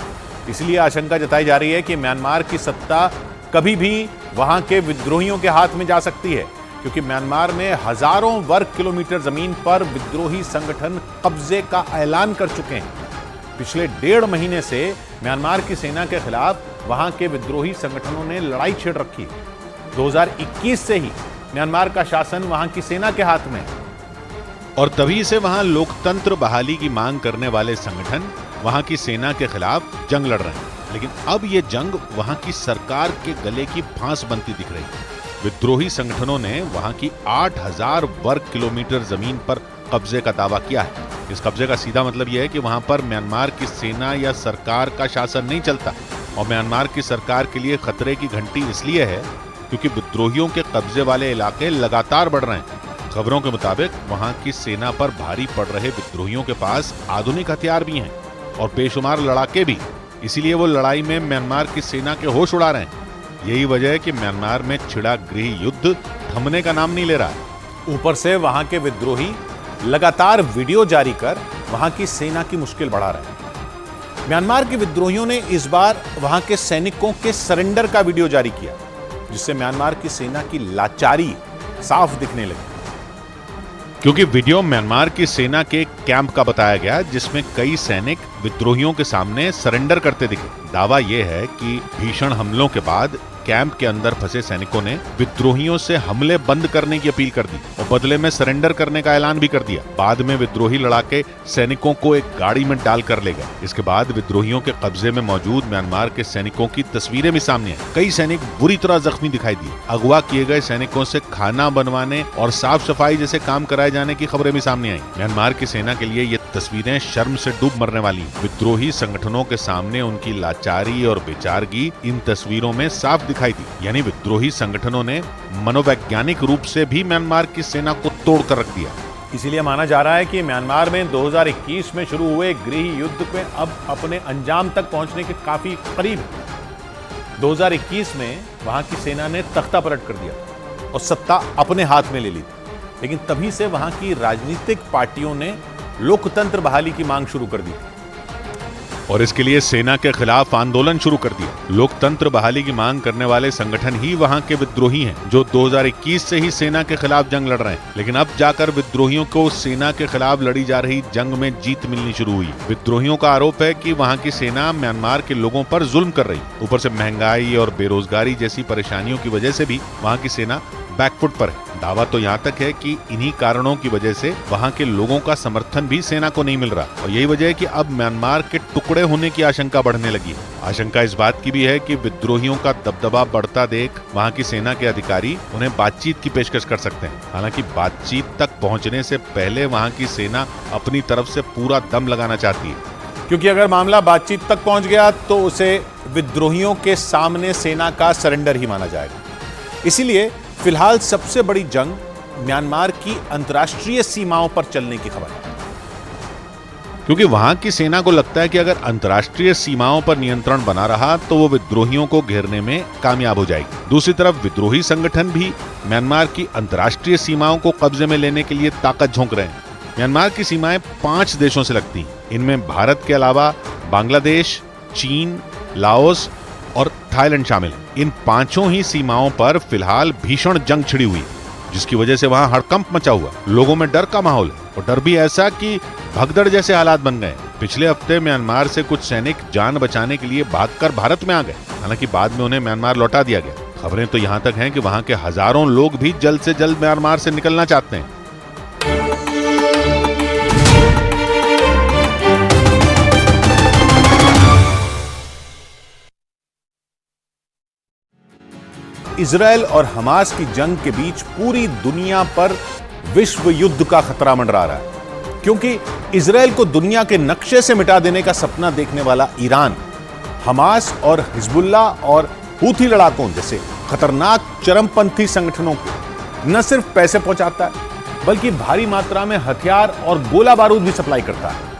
इसलिए आशंका जताई जा रही है कि म्यांमार की सत्ता कभी भी वहां के विद्रोहियों के हाथ में जा सकती है, क्योंकि म्यांमार में हजारों वर्ग किलोमीटर जमीन पर विद्रोही संगठन कब्जे का ऐलान कर चुके हैं। पिछले 1.5 महीने से म्यांमार की सेना के खिलाफ वहां के विद्रोही संगठनों ने लड़ाई छेड़ रखी है। 2021 से ही म्यांमार का शासन वहां की सेना के हाथ में है, और तभी से वहां लोकतंत्र बहाली की मांग करने वाले संगठन वहां की सेना के खिलाफ जंग लड़ रहे हैं। लेकिन अब ये जंग वहां की सरकार के गले की फांस बनती दिख रही है। विद्रोही संगठनों ने वहां की 8000 वर्ग किलोमीटर जमीन पर कब्जे का दावा किया है। इस कब्जे का सीधा मतलब यह है कि वहां पर म्यांमार की सेना या सरकार का शासन नहीं चलता, और म्यांमार की सरकार के लिए खतरे की घंटी इसलिए है क्योंकि विद्रोहियों के कब्जे वाले इलाके लगातार बढ़ रहे हैं। खबरों के मुताबिक वहां की सेना पर भारी पड़ रहे विद्रोहियों के पास आधुनिक हथियार भी हैं और बेशुमार लड़ाके भी। इसीलिए वो लड़ाई में म्यांमार की सेना के होश उड़ा रहे हैं। यही वजह है कि म्यांमार में छिड़ा गृह युद्ध थमने का नाम नहीं ले रहा है। ऊपर से वहां के विद्रोही लगातार वीडियो जारी कर वहां की सेना की मुश्किल बढ़ा रहे हैं। म्यांमार के विद्रोहियों ने इस बार वहां के सैनिकों के सरेंडर का वीडियो जारी किया, जिससे म्यांमार की सेना की लाचारी साफ दिखने लगी। क्योंकि वीडियो म्यांमार की सेना के कैंप का बताया गया जिसमें कई सैनिक विद्रोहियों के सामने सरेंडर करते दिखे। दावा यह है कि भीषण हमलों के बाद कैंप के अंदर फंसे सैनिकों ने विद्रोहियों से हमले बंद करने की अपील कर दी और बदले में सरेंडर करने का ऐलान भी कर दिया। बाद में विद्रोही लड़ाके सैनिकों को एक गाड़ी में डालकर ले गए। इसके बाद विद्रोहियों के कब्जे में मौजूद म्यांमार के सैनिकों की तस्वीरें भी सामने आई। कई सैनिक बुरी तरह जख्मी दिखाई दिए। अगवा किए गए सैनिकों से खाना बनवाने और साफ सफाई जैसे काम कराए जाने की खबरें भी सामने आई। म्यांमार की सेना के लिए ये तस्वीरें शर्म से डूब मरने वाली। विद्रोही संगठनों के सामने उनकी लाचारी और बेचारगी इन तस्वीरों में साफ दिखाई दी। यानी विद्रोही संगठनों ने मनोवैज्ञानिक रूप से भी म्यांमार की सेना को तोड़कर रख दिया। इसीलिए माना जा रहा है कि म्यांमार में 2021 में शुरू हुए गृह युद्ध में अब अपने अंजाम तक पहुंचने के काफी करीब है। 2021 में वहां की सेना ने तख्ता पलट कर दिया और सत्ता अपने हाथ में ले ली थी, लेकिन तभी से वहां की राजनीतिक पार्टियों ने लोकतंत्र बहाली की मांग शुरू कर दी और इसके लिए सेना के खिलाफ आंदोलन शुरू कर दिया। लोकतंत्र बहाली की मांग करने वाले संगठन ही वहां के विद्रोही हैं, जो 2021 से ही सेना के खिलाफ जंग लड़ रहे हैं। लेकिन अब जाकर विद्रोहियों को सेना के खिलाफ लड़ी जा रही जंग में जीत मिलनी शुरू हुई। विद्रोहियों का आरोप है कि वहां की सेना म्यांमार के लोगों पर जुल्म कर रही। ऊपर से महंगाई और बेरोजगारी जैसी परेशानियों की वजह से भी वहां की सेना बैकफुट पर है। दावा तो यहाँ तक है कि इन्हीं कारणों की वजह से वहां के लोगों का समर्थन भी सेना को नहीं मिल रहा और यही वजह है कि अब म्यांमार के टुकड़े होने की आशंका बढ़ने लगी है। आशंका इस बात की भी है कि विद्रोहियों का दबदबा बढ़ता देख वहां की सेना के अधिकारी उन्हें बातचीत की पेशकश कर सकते हैं। हालांकि बातचीत तक पहुंचने से पहले वहां की सेना अपनी तरफ से पूरा दम लगाना चाहती है, क्योंकि अगर मामला बातचीत तक पहुंच गया तो उसे विद्रोहियों के सामने सेना का सरेंडर ही माना जाएगा। इसीलिए फिलहाल सबसे बड़ी जंग म्यांमार की अंतर्राष्ट्रीय सीमाओं पर चलने की खबर है, क्योंकि वहां की सेना को लगता है कि अगर अंतर्राष्ट्रीय सीमाओं पर नियंत्रण बना रहा तो वो विद्रोहियों को घेरने में कामयाब हो जाएगी। दूसरी तरफ विद्रोही संगठन भी म्यांमार की अंतर्राष्ट्रीय सीमाओं को कब्जे में लेने के लिए ताकत झोंक रहे हैं। म्यांमार की सीमाएं 5 देशों से लगती हैं। इनमें भारत के अलावा बांग्लादेश, चीन, लाओस और थाईलैंड शामिल है। इन 5 ही सीमाओं पर फिलहाल भीषण जंग छिड़ी हुई, जिसकी वजह से वहां हड़कंप मचा हुआ। लोगों में डर का माहौल है और डर भी ऐसा कि भगदड़ जैसे हालात बन गए। पिछले हफ्ते म्यांमार से कुछ सैनिक जान बचाने के लिए भागकर भारत में आ गए। हालांकि बाद में उन्हें म्यांमार लौटा दिया गया। खबरें तो यहां तक हैं कि वहां के हजारों लोग भी जल्द से जल्द म्यांमार से निकलना चाहते हैं। इजरायल और हमास की जंग के बीच पूरी दुनिया पर विश्व युद्ध का खतरा मंडरा रहा है, क्योंकि इजरायल को दुनिया के नक्शे से मिटा देने का सपना देखने वाला ईरान हमास और हिजबुल्ला और हूथी लड़ाकों जैसे खतरनाक चरमपंथी संगठनों को न सिर्फ पैसे पहुंचाता है बल्कि भारी मात्रा में हथियार और गोला बारूद भी सप्लाई करता है।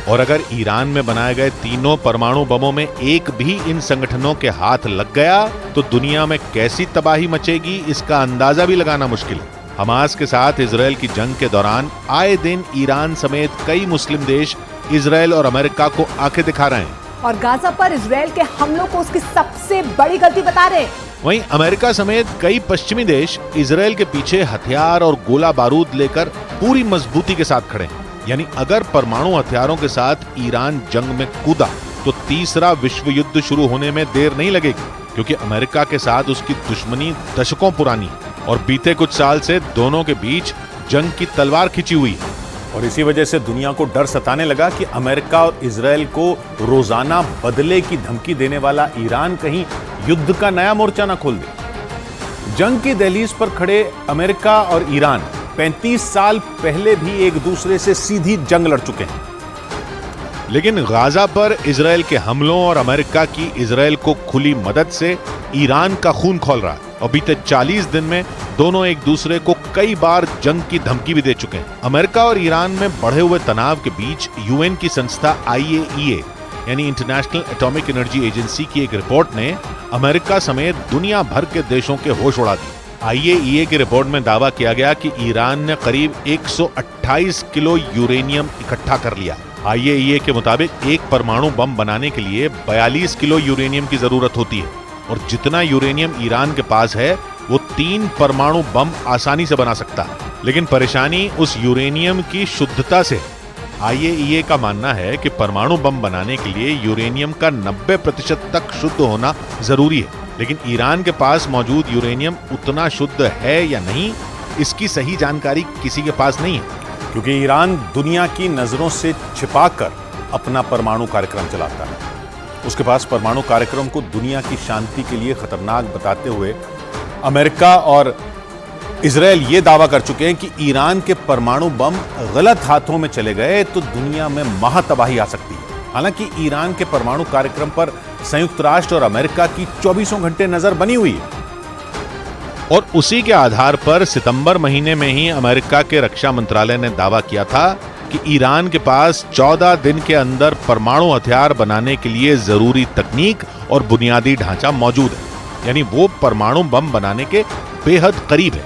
और अगर ईरान में बनाए गए तीनों परमाणु बमों में एक भी इन संगठनों के हाथ लग गया तो दुनिया में कैसी तबाही मचेगी इसका अंदाजा भी लगाना मुश्किल है। हमास के साथ इजरायल की जंग के दौरान आए दिन ईरान समेत कई मुस्लिम देश इजरायल और अमेरिका को आंखें दिखा रहे हैं और गाजा पर इजरायल के हमलों को उसकी सबसे बड़ी गलती बता रहे हैं। वहीं अमेरिका समेत कई पश्चिमी देश इजरायल के पीछे हथियार और गोला बारूद लेकर पूरी मजबूती के साथ खड़े हैं। यानी अगर परमाणु हथियारों के साथ ईरान जंग में कूदा तो तीसरा विश्व युद्ध शुरू होने में देर नहीं लगेगी, क्योंकि अमेरिका के साथ उसकी दुश्मनी दशकों पुरानी है और बीते कुछ साल से दोनों के बीच जंग की तलवार खिंची हुई है। और इसी वजह से दुनिया को डर सताने लगा कि अमेरिका और इजरायल को रोजाना बदले की धमकी देने वाला ईरान कहीं युद्ध का नया मोर्चा न खोल दे। जंग की दहलीज पर खड़े अमेरिका और ईरान 35 साल पहले भी एक दूसरे से सीधी जंग लड़ चुके हैं। लेकिन गाजा पर इजरायल के हमलों और अमेरिका की इजरायल को खुली मदद से ईरान का खून खौल रहा है और बीते 40 दिन में दोनों एक दूसरे को कई बार जंग की धमकी भी दे चुके हैं। अमेरिका और ईरान में बढ़े हुए तनाव के बीच यूएन की संस्था IAEA यानी इंटरनेशनल एटॉमिक एनर्जी एजेंसी की एक रिपोर्ट ने अमेरिका समेत दुनिया भर के देशों के होश उड़ा दिए। IAEA की रिपोर्ट में दावा किया गया कि ईरान ने करीब 128 किलो यूरेनियम इकट्ठा कर लिया। IAEA के मुताबिक एक परमाणु बम बनाने के लिए 42 किलो यूरेनियम की जरूरत होती है और जितना यूरेनियम ईरान के पास है वो 3 परमाणु बम आसानी से बना सकता है। लेकिन परेशानी उस यूरेनियम की शुद्धता से है। IAEA का मानना है कि परमाणु बम बनाने के लिए यूरेनियम का 90% तक शुद्ध होना जरूरी है। लेकिन ईरान के पास मौजूद यूरेनियम उतना शुद्ध है या नहीं, इसकी सही जानकारी किसी के पास नहीं है। क्योंकि ईरान दुनिया की नजरों से छिपाकर अपना परमाणु कार्यक्रम चलाता है। उसके पास परमाणु कार्यक्रम को दुनिया की शांति के लिए खतरनाक बताते हुए अमेरिका और इजराइल ये दावा कर चुके हैं कि ईरान के परमाणु बम गलत हाथों में चले गए तो दुनिया में महातबाही आ सकती है। हालांकि ईरान के परमाणु कार्यक्रम पर संयुक्त राष्ट्र और अमेरिका की 24 घंटे नजर बनी हुई है। और उसी के आधार पर सितंबर महीने में ही अमेरिका के रक्षा मंत्रालय ने दावा किया था कि ईरान के पास 14 दिन के अंदर परमाणु हथियार बनाने के लिए जरूरी तकनीक और बुनियादी ढांचा मौजूद है। यानी वो परमाणु बम बनाने के बेहद करीब है।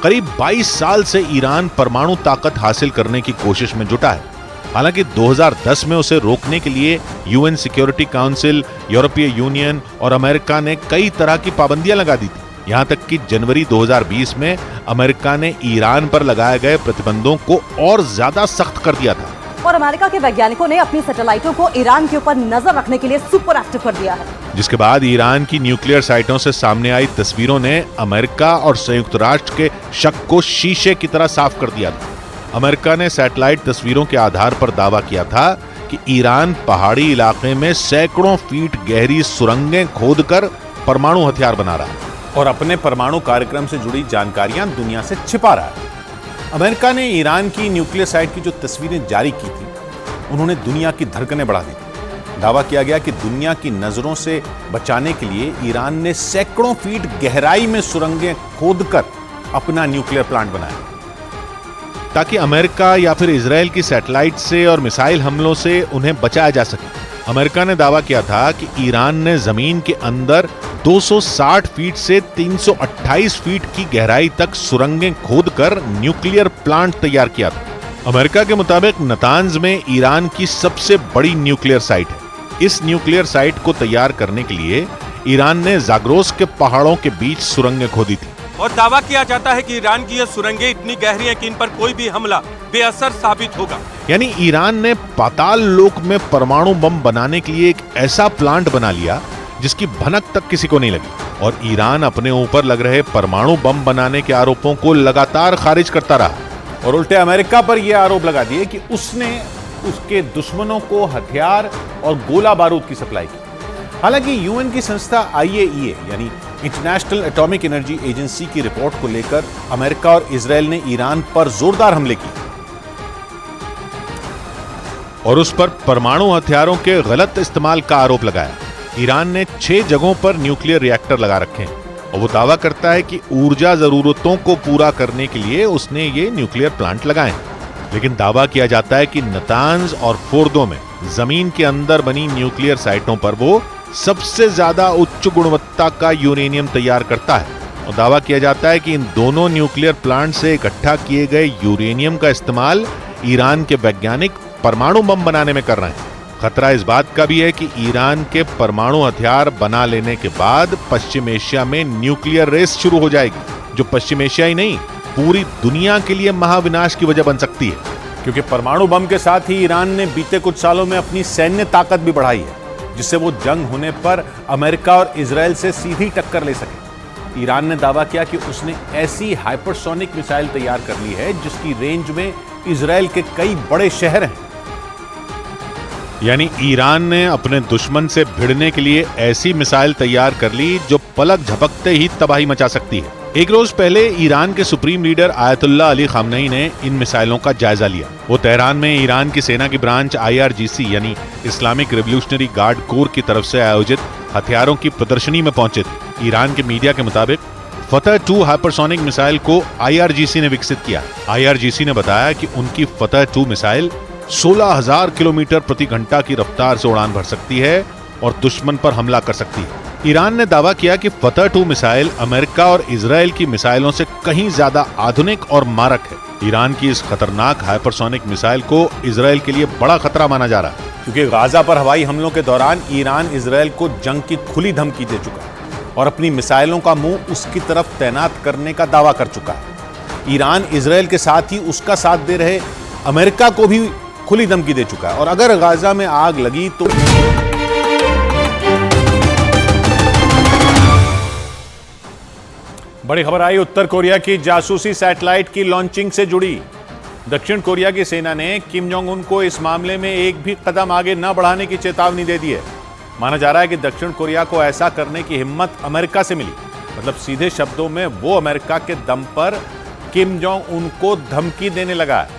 करीब 22 साल से ईरान परमाणु ताकत हासिल करने की कोशिश में जुटा है। हालांकि 2010 में उसे रोकने के लिए UN सिक्योरिटी काउंसिल, यूरोपीय यूनियन और अमेरिका ने कई तरह की पाबंदियां लगा दी थी। यहां तक कि जनवरी 2020 में अमेरिका ने ईरान पर लगाए गए प्रतिबंधों को और ज्यादा सख्त कर दिया था। और अमेरिका के वैज्ञानिकों ने अपनी सैटेलाइटों को ईरान के ऊपर नजर रखने के लिए सुपर एक्टिव कर दिया है। जिसके बाद ईरान की न्यूक्लियर साइटों से सामने आई तस्वीरों ने अमेरिका और संयुक्त राष्ट्र के शक को शीशे की तरह साफ कर दिया था। अमेरिका ने सैटेलाइट तस्वीरों के आधार पर दावा किया था कि ईरान पहाड़ी इलाके में सैकड़ों फीट गहरी सुरंगें खोदकर परमाणु हथियार बना रहा है और अपने परमाणु कार्यक्रम से जुड़ी जानकारियां दुनिया से छिपा रहा है। अमेरिका ने ईरान की न्यूक्लियर साइट की जो तस्वीरें जारी की थी, उन्होंने दुनिया की धड़कनें बढ़ा दी थी। दावा किया गया कि दुनिया की नजरों से बचाने के लिए ईरान ने सैकड़ों फीट गहराई में सुरंगें खोदकर अपना न्यूक्लियर प्लांट बनाया ताकि अमेरिका या फिर इजराइल की सैटेलाइट से और मिसाइल हमलों से उन्हें बचाया जा सके। अमेरिका ने दावा किया था कि ईरान ने जमीन के अंदर 260 फीट से 328 फीट की गहराई तक सुरंगें खोदकर न्यूक्लियर प्लांट तैयार किया था। अमेरिका के मुताबिक नतांज में ईरान की सबसे बड़ी न्यूक्लियर साइट है। इस न्यूक्लियर साइट को तैयार करने के लिए ईरान ने जाग्रोस के पहाड़ों के बीच सुरंगें खोदी थी। और दावा किया जाता है कि ईरान की ये सुरंगें इतनी गहरी हैं कि इन पर कोई भी हमला बेअसर साबित होगा। यानी ईरान ने पाताल लोक में परमाणु बम बनाने के लिए एक ऐसा प्लांट बना लिया जिसकी भनक तक किसी को नहीं लगी। और ईरान अपने ऊपर लग रहे परमाणु बम बनाने के आरोपों को लगातार खारिज करता रहा और उल्टे अमेरिका पर यह आरोप लगा दिए कि उसने उसके दुश्मनों को हथियार और गोला बारूद की सप्लाई की। हालांकि UN की संस्था IAEA यानी इंटरनेशनल एटॉमिक एनर्जी एजेंसी की रिपोर्ट को लेकर अमेरिका और इजराइल ने ईरान पर जोरदार हमले किए और उस पर परमाणु हथियारों के गलत इस्तेमाल का आरोप लगाया। ईरान ने 6 जगहों पर न्यूक्लियर रिएक्टर लगा रखे हैं और वो दावा करता है कि ऊर्जा जरूरतों को पूरा करने के लिए उसने ये न्यूक्लियर प्लांट लगाए। लेकिन दावा किया जाता है कि नतांज और फोर्दो में जमीन के अंदर बनी न्यूक्लियर साइटों पर वो सबसे ज्यादा उच्च गुणवत्ता का यूरेनियम तैयार करता है। और दावा किया जाता है कि इन दोनों न्यूक्लियर प्लांट से इकट्ठा किए गए यूरेनियम का इस्तेमाल ईरान के वैज्ञानिक परमाणु बम बनाने में कर रहे हैं। खतरा इस बात का भी है कि ईरान के परमाणु हथियार बना लेने के बाद पश्चिम एशिया में न्यूक्लियर रेस शुरू हो जाएगी, जो पश्चिम एशिया ही नहीं पूरी दुनिया के लिए महाविनाश की वजह बन सकती है। क्योंकि परमाणु बम के साथ ही ईरान ने बीते कुछ सालों में अपनी सैन्य ताकत भी बढ़ाई है, जिससे वो जंग होने पर अमेरिका और इजराइल से सीधी टक्कर ले सके। ईरान ने दावा किया कि उसने ऐसी हाइपरसोनिक मिसाइल तैयार कर ली है जिसकी रेंज में इजराइल के कई बड़े शहर हैं। यानी ईरान ने अपने दुश्मन से भिड़ने के लिए ऐसी मिसाइल तैयार कर ली जो पलक झपकते ही तबाही मचा सकती है। एक रोज पहले ईरान के supreme leader Ayatollah Ali Khamenei ने इन मिसाइलों का जायजा लिया। वो तेहरान में ईरान की सेना की ब्रांच IRGC यानी इस्लामिक रिवोल्यूशनरी गार्ड कोर की तरफ से आयोजित हथियारों की प्रदर्शनी में पहुंचे थे। ईरान के मीडिया के मुताबिक फतह 2 हाइपरसोनिक मिसाइल को IRGC ने विकसित किया। IRGC ने बताया कि उनकी फतह 2 मिसाइल 16,000 किलोमीटर प्रति घंटा की रफ्तार से उड़ान भर सकती है और दुश्मन पर हमला कर सकती है। ईरान ने दावा किया कि फतह 2 मिसाइल अमेरिका और इजराइल की मिसाइलों से कहीं ज्यादा आधुनिक और मारक है। ईरान की इस खतरनाक हाइपरसोनिक मिसाइल को इजराइल के लिए बड़ा खतरा माना जा रहा है, क्योंकि गाजा पर हवाई हमलों के दौरान ईरान इजराइल को जंग की खुली धमकी दे चुका है और अपनी मिसाइलों का मुंह उसकी तरफ तैनात करने का दावा कर चुका है। ईरान इजराइल के साथ ही उसका साथ दे रहे अमेरिका को भी खुली धमकी दे चुका है और अगर गाजा में आग लगी तो बड़ी खबर आई उत्तर कोरिया की जासूसी सैटेलाइट की लॉन्चिंग से जुड़ी। दक्षिण कोरिया की सेना ने किम जोंग उन को इस मामले में एक भी कदम आगे न बढ़ाने की चेतावनी दे दी है। माना जा रहा है कि दक्षिण कोरिया को ऐसा करने की हिम्मत अमेरिका से मिली, मतलब सीधे शब्दों में वो अमेरिका के दम पर किम जोंग उन को धमकी देने लगा है,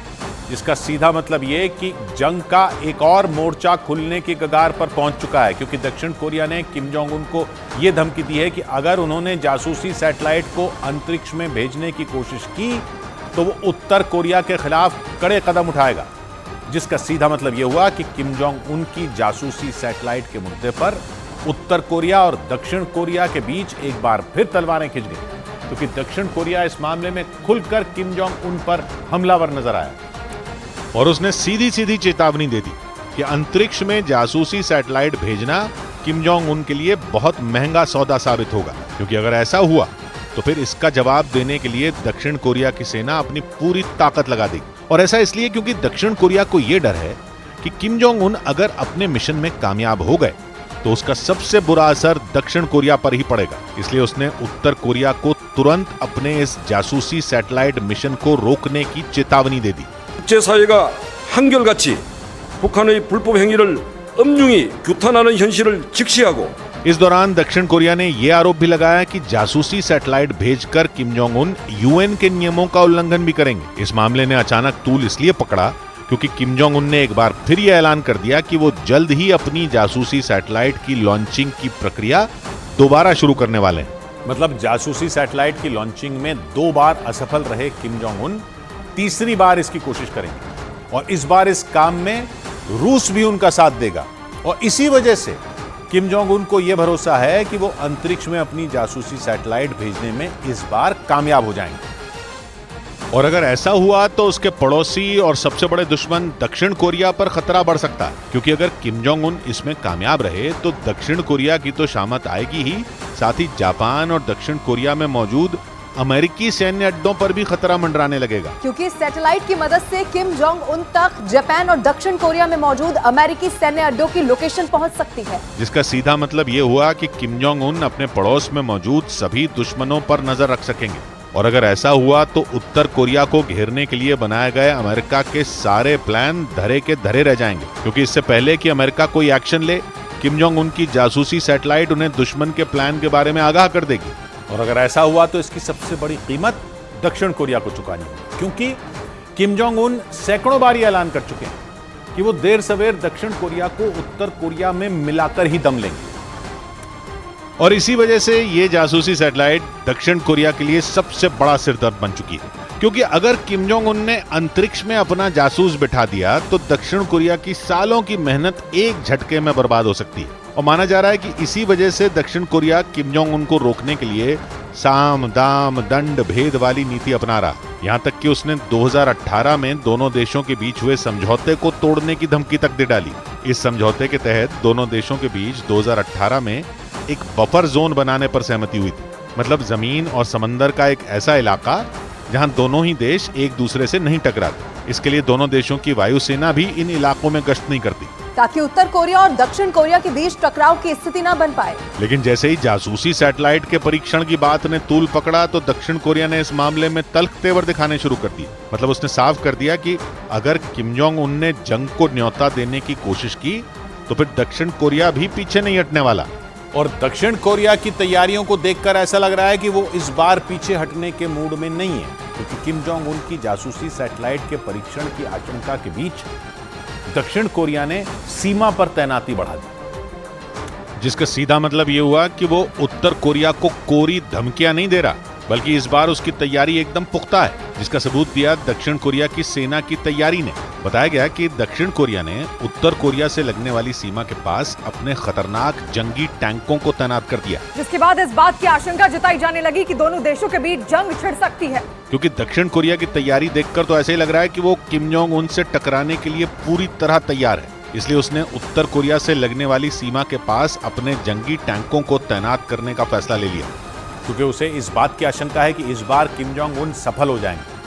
जिसका सीधा मतलब ये कि जंग का एक और मोर्चा खुलने की कगार पर पहुंच चुका है, क्योंकि दक्षिण कोरिया ने किम जोंग उन को यह धमकी दी है कि अगर उन्होंने जासूसी सैटेलाइट को अंतरिक्ष में भेजने की कोशिश की तो वो उत्तर कोरिया के खिलाफ कड़े कदम उठाएगा, जिसका सीधा मतलब यह हुआ कि किम जोंग उन की जासूसी सैटेलाइट के मुद्दे पर उत्तर कोरिया और दक्षिण कोरिया के बीच एक बार फिर तलवारें खिंच गई, क्योंकि दक्षिण कोरिया इस मामले में खुलकर किम जोंग उन पर हमलावर नजर आया और उसने सीधी सीधी चेतावनी दे दी कि अंतरिक्ष में जासूसी सैटेलाइट भेजना किम जोंग उन के लिए बहुत महंगा सौदा साबित होगा, क्योंकि अगर ऐसा हुआ तो फिर इसका जवाब देने के लिए दक्षिण कोरिया की सेना अपनी पूरी ताकत लगा देगी। और ऐसा इसलिए क्योंकि दक्षिण कोरिया को यह डर है कि किम जोंग उन अगर अपने मिशन में कामयाब हो गए तो उसका सबसे बुरा असर दक्षिण कोरिया पर ही पड़ेगा। इसलिए उसने उत्तर कोरिया को तुरंत अपने इस जासूसी सैटेलाइट मिशन को रोकने की चेतावनी दे दी। 국제사회가 한결같이 북한의 불법 행위를 엄중히 규탄하는 현실을 직시하고 इस दौरान दक्षिण कोरिया ने यह आरोप भी लगाया कि जासूसी सैटेलाइट भेजकर किम जोंग उन यूएन के नियमों का उल्लंघन भी करेंगे। इस मामले ने अचानक तूल इसलिए पकड़ा क्योंकि किम जोंग उन ने एक बार फिर यह ऐलान कर दिया कि वो जल्द ही अपनी जासूसी सैटेलाइट की लॉन्चिंग की प्रक्रिया दोबारा शुरू करने वाले हैं। मतलब जासूसी सैटेलाइट की लॉन्चिंग में 2 बार असफल रहे किम जोंग उन तीसरी बार इसकी कोशिश करेंगे और इस बार इस काम में रूस भी उनका साथ देगा और इसी वजह से किम जोंग उन को यह भरोसा है कि वो अंतरिक्ष में अपनी जासूसी सैटेलाइट भेजने में इस बार कामयाब हो जाएंगे। और अगर ऐसा हुआ तो उसके पड़ोसी और सबसे बड़े दुश्मन दक्षिण कोरिया पर खतरा बढ़ सकता है, क्योंकि अगर किम जोंग उन इसमें कामयाब रहे तो दक्षिण कोरिया की तो शामत आएगी ही, साथ ही जापान और दक्षिण कोरिया में मौजूद अमेरिकी सैन्य अड्डों पर भी खतरा मंडराने लगेगा, क्योंकि इस सैटेलाइट की मदद से किम जोंग उन तक जापान और दक्षिण कोरिया में मौजूद अमेरिकी सैन्य अड्डों की लोकेशन पहुंच सकती है, जिसका सीधा मतलब ये हुआ कि किम जोंग उन अपने पड़ोस में मौजूद सभी दुश्मनों पर नजर रख सकेंगे। और अगर ऐसा हुआ तो उत्तर कोरिया को घेरने के लिए बनाए गए अमेरिका के सारे प्लान धरे के धरे रह जाएंगे, क्योंकि इससे पहले कि अमेरिका कोई एक्शन ले, किम जोंग उन की जासूसी सैटेलाइट उन्हें दुश्मन के प्लान के बारे में आगाह कर देगी। और अगर ऐसा हुआ तो इसकी सबसे बड़ी कीमत दक्षिण कोरिया को चुकानी होगी, क्योंकि किम जोंग उन सैकड़ों बार ये ऐलान कर चुके हैं कि वो देर सवेर दक्षिण कोरिया को उत्तर कोरिया में मिलाकर ही दम लेंगे। और इसी वजह से ये जासूसी सैटेलाइट दक्षिण कोरिया के लिए सबसे बड़ा सिरदर्द बन चुकी है, क्योंकि अगर किम जोंग उन ने अंतरिक्ष में अपना जासूस बिठा दिया तो दक्षिण कोरिया की सालों की मेहनत एक झटके में बर्बाद हो सकती है। और माना जा रहा है कि इसी वजह से दक्षिण कोरिया किम जोंग उन को रोकने के लिए साम दाम दंड भेद वाली नीति अपना रहा, यहां तक कि उसने 2018 में दोनों देशों के बीच हुए समझौते को तोड़ने की धमकी तक दे डाली। इस समझौते के तहत दोनों देशों के बीच 2018 में एक बफर जोन बनाने पर सहमति हुई थी, मतलब जमीन और समंदर का एक ऐसा इलाका जहां दोनों ही देश एक दूसरे से नहीं टकराते। इसके लिए दोनों देशों की वायुसेना भी इन इलाकों में गश्त नहीं करती, ताकि उत्तर कोरिया और दक्षिण कोरिया के बीच टकराव की स्थिति न बन पाए। लेकिन जैसे ही जासूसी सैटेलाइट के परीक्षण की बात ने तूल पकड़ा तो दक्षिण कोरिया ने इस मामले में तल्ख तेवर दिखाने शुरू कर दिए। मतलब उसने साफ कर दिया कि अगर किम जोंग उन ने जंग को न्योता देने की कोशिश की तो फिर दक्षिण कोरिया भी पीछे नहीं हटने वाला। और दक्षिण कोरिया की तैयारियों को देखकर ऐसा लग रहा है कि वो इस बार पीछे हटने के मूड में नहीं है, क्योंकि किम जोंग उन की जासूसी सैटेलाइट के परीक्षण की आशंका के बीच दक्षिण कोरिया ने सीमा पर तैनाती बढ़ा दी, जिसका सीधा मतलब यह हुआ कि वो उत्तर कोरिया को कोरी धमकियां नहीं दे रहा, बल्कि इस बार उसकी तैयारी एकदम पुख्ता है, जिसका सबूत दिया दक्षिण कोरिया की सेना की तैयारी ने। बताया गया कि दक्षिण कोरिया ने उत्तर कोरिया से लगने वाली सीमा के पास अपने खतरनाक जंगी टैंकों को तैनात कर दिया, जिसके बाद इस बात की आशंका जताई जाने लगी कि दोनों देशों के बीच जंग छिड़ सकती है, क्योंकि दक्षिण कोरिया की तैयारी देखकर तो ऐसे ही लग रहा है कि वो किम जोंग उन से टकराने के लिए पूरी तरह तैयार है। इसलिए उसने उत्तर कोरिया से लगने वाली सीमा के पास अपने जंगी टैंकों को तैनात करने का फैसला ले लिया, क्योंकि उसे इस बात की आशंका है कि इस बार किम जोंग उन सफल हो जाएंगे।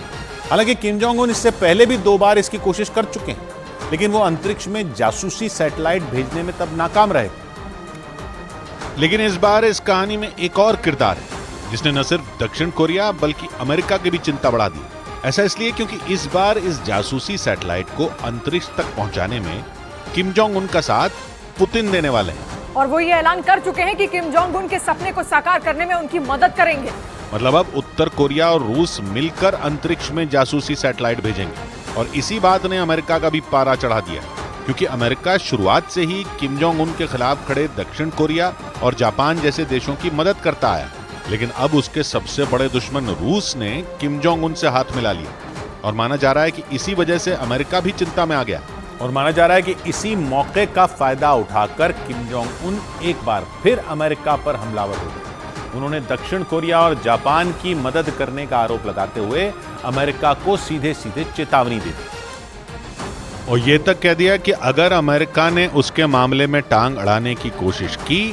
हालांकि किम जोंग उन इससे पहले भी 2 बार इसकी कोशिश कर चुके हैं, लेकिन वो अंतरिक्ष में जासूसी सैटेलाइट भेजने में तब नाकाम रहे। लेकिन इस बार इस कहानी में एक और किरदार है जिसने न सिर्फ दक्षिण कोरिया बल्कि अमेरिका की भी चिंता बढ़ा दी। ऐसा इसलिए क्योंकि इस बार इस जासूसी सैटेलाइट को अंतरिक्ष तक पहुंचाने में किम जोंग उन का साथ पुतिन देने वाले हैं। और वो ये ऐलान कर चुके हैं कि किम जोंग उन के सपने को साकार करने में उनकी मदद करेंगे। मतलब अब उत्तर कोरिया और रूस मिलकर अंतरिक्ष में जासूसी सैटेलाइट भेजेंगे। और इसी बात ने अमेरिका का भी पारा चढ़ा दिया, क्योंकि अमेरिका शुरुआत से ही किम जोंग उन के खिलाफ खड़े दक्षिण कोरिया और जापान जैसे देशों की मदद करता आया। लेकिन अब उसके सबसे बड़े दुश्मन रूस ने किम जोंग उन से हाथ मिला लिया और माना जा रहा है कि इसी वजह से अमेरिका भी चिंता में आ गया। और माना जा रहा है कि इसी मौके का फायदा उठाकर किम जोंग उन एक बार फिर अमेरिका पर हमलावर हो गए। उन्होंने दक्षिण कोरिया और जापान की मदद करने का आरोप लगाते हुए अमेरिका को सीधे सीधे चेतावनी दे दी और ये तक कह दिया कि अगर अमेरिका ने उसके मामले में टांग अड़ाने की कोशिश की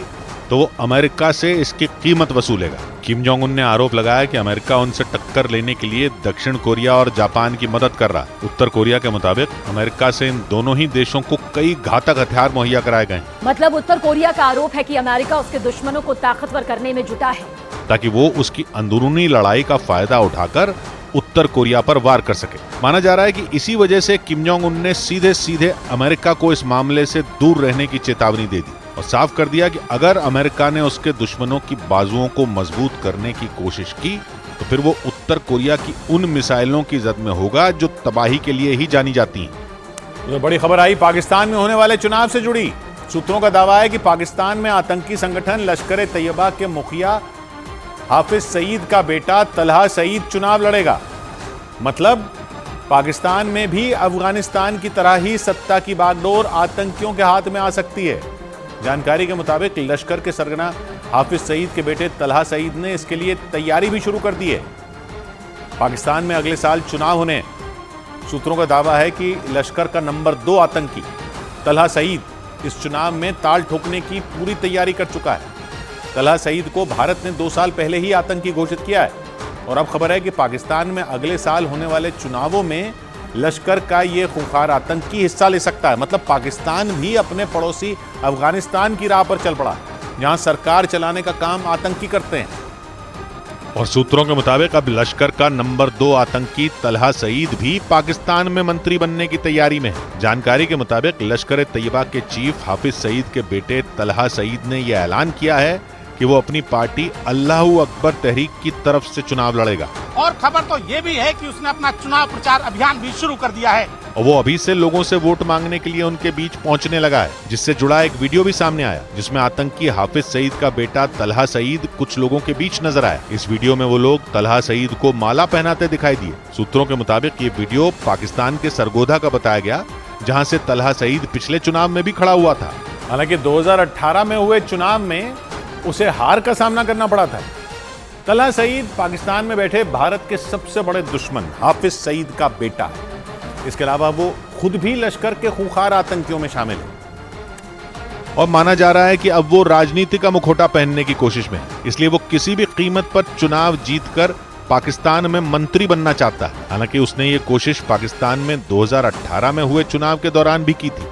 तो वो अमेरिका से इसकी कीमत वसूलेगा। किम जोंग उन ने आरोप लगाया कि अमेरिका उनसे टक्कर लेने के लिए दक्षिण कोरिया और जापान की मदद कर रहा है। उत्तर कोरिया के मुताबिक अमेरिका से इन दोनों ही देशों को कई घातक हथियार मुहैया कराए गए। मतलब उत्तर कोरिया का आरोप है कि अमेरिका उसके दुश्मनों को ताकतवर करने में जुटा है, ताकि वो उसकी अंदरूनी लड़ाई का फायदा उठाकर उत्तर कोरिया पर वार कर सके। माना जा रहा है कि इसी वजह से किम जोंग उन ने सीधे सीधे अमेरिका को इस मामले से दूर रहने की चेतावनी दे दी और साफ कर दिया कि अगर अमेरिका ने उसके दुश्मनों की बाजुओं को मजबूत करने की कोशिश की तो फिर वो उत्तर कोरिया की उन मिसाइलों की जद में होगा जो तबाही के लिए ही जानी जाती हैं। तो बड़ी खबर आई पाकिस्तान में होने वाले चुनाव से जुड़ी। सूत्रों का दावा है कि पाकिस्तान में आतंकी संगठन लश्कर तैयबा के मुखिया हाफिज सईद का बेटा तलहा सईद चुनाव लड़ेगा। मतलब पाकिस्तान में भी अफगानिस्तान की तरह ही सत्ता की बागडोर आतंकियों के हाथ में आ सकती है। जानकारी के मुताबिक लश्कर के सरगना हाफिज सईद के बेटे तलहा सईद ने इसके लिए तैयारी भी शुरू कर दी है। पाकिस्तान में अगले साल चुनाव होने हैं। सूत्रों का दावा है कि लश्कर का नंबर 2 आतंकी तलहा सईद इस चुनाव में ताल ठोकने की पूरी तैयारी कर चुका है। तलहा सईद को भारत ने 2 साल पहले ही आतंकी घोषित किया है और अब खबर है कि पाकिस्तान में अगले साल होने वाले चुनावों में लश्कर का ये खूंखार आतंकी हिस्सा ले सकता है। मतलब पाकिस्तान भी अपने पड़ोसी अफगानिस्तान की राह पर चल पड़ा, जहां सरकार चलाने का काम आतंकी करते हैं। और सूत्रों के मुताबिक अब लश्कर का नंबर 2 आतंकी तलहा सईद भी पाकिस्तान में मंत्री बनने की तैयारी में है। जानकारी के मुताबिक लश्कर तैयबा के चीफ हाफिज सईद के बेटे तलहा सईद ने यह ऐलान किया है कि वो अपनी पार्टी अल्लाहू अकबर तहरीक की तरफ से चुनाव लड़ेगा। और खबर तो ये भी है कि उसने अपना चुनाव प्रचार अभियान भी शुरू कर दिया है और वो अभी से लोगों से वोट मांगने के लिए उनके बीच पहुंचने लगा है, जिससे जुड़ा एक वीडियो भी सामने आया जिसमें आतंकी हाफिज सईद का बेटा तलहा सईद कुछ लोगों के बीच नजर आया। इस वीडियो में वो लोग तलहा सईद को माला पहनाते दिखाई दिए। सूत्रों के मुताबिक ये वीडियो पाकिस्तान के सरगोधा का बताया गया, जहाँ से तलहा सईद पिछले चुनाव में भी खड़ा हुआ था। हालांकि 2018 में हुए चुनाव में उसे हार का सामना करना पड़ा था। तलहा सईद पाकिस्तान में बैठे भारत के सबसे बड़े दुश्मन हाफिज सईद का बेटा है। इसके अलावा वो खुद भी लश्कर के खूंखार आतंकियों में शामिल है और माना जा रहा है कि अब वो राजनीति का मुखौटा पहनने की कोशिश में है, इसलिए वो किसी भी कीमत पर चुनाव जीतकर पाकिस्तान में मंत्री बनना चाहता है। हालांकि उसने ये कोशिश पाकिस्तान में 2018 में हुए चुनाव के दौरान भी की थी।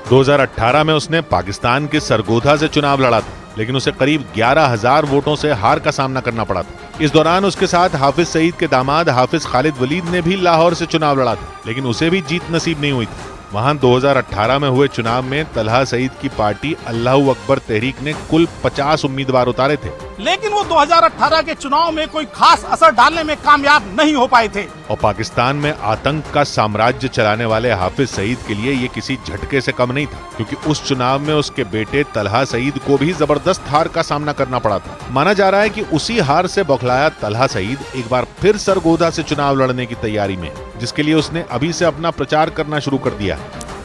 2018 में उसने पाकिस्तान के सरगोधा से चुनाव लड़ा था, लेकिन उसे करीब 11,000 वोटों से हार का सामना करना पड़ा था। इस दौरान उसके साथ हाफिज सईद के दामाद हाफिज खालिद वलीद ने भी लाहौर से चुनाव लड़ा था, लेकिन उसे भी जीत नसीब नहीं हुई थी। वहां 2018 में हुए चुनाव में तलहा सईद की पार्टी अल्लाहू अकबर तहरीक ने कुल 50 उम्मीदवार उतारे थे, लेकिन वो 2018 के चुनाव में कोई खास असर डालने में कामयाब नहीं हो पाए थे। और पाकिस्तान में आतंक का साम्राज्य चलाने वाले हाफिज सईद के लिए ये किसी झटके से कम नहीं था, क्योंकि उस चुनाव में उसके बेटे तलहा सईद को भी जबरदस्त हार का सामना करना पड़ा था। माना जा रहा है कि उसी हार से बौखलाया तलहा सईद एक बार फिर सरगोधा से चुनाव लड़ने की तैयारी में है, जिसके लिए उसने अभी से अपना प्रचार करना शुरू कर दिया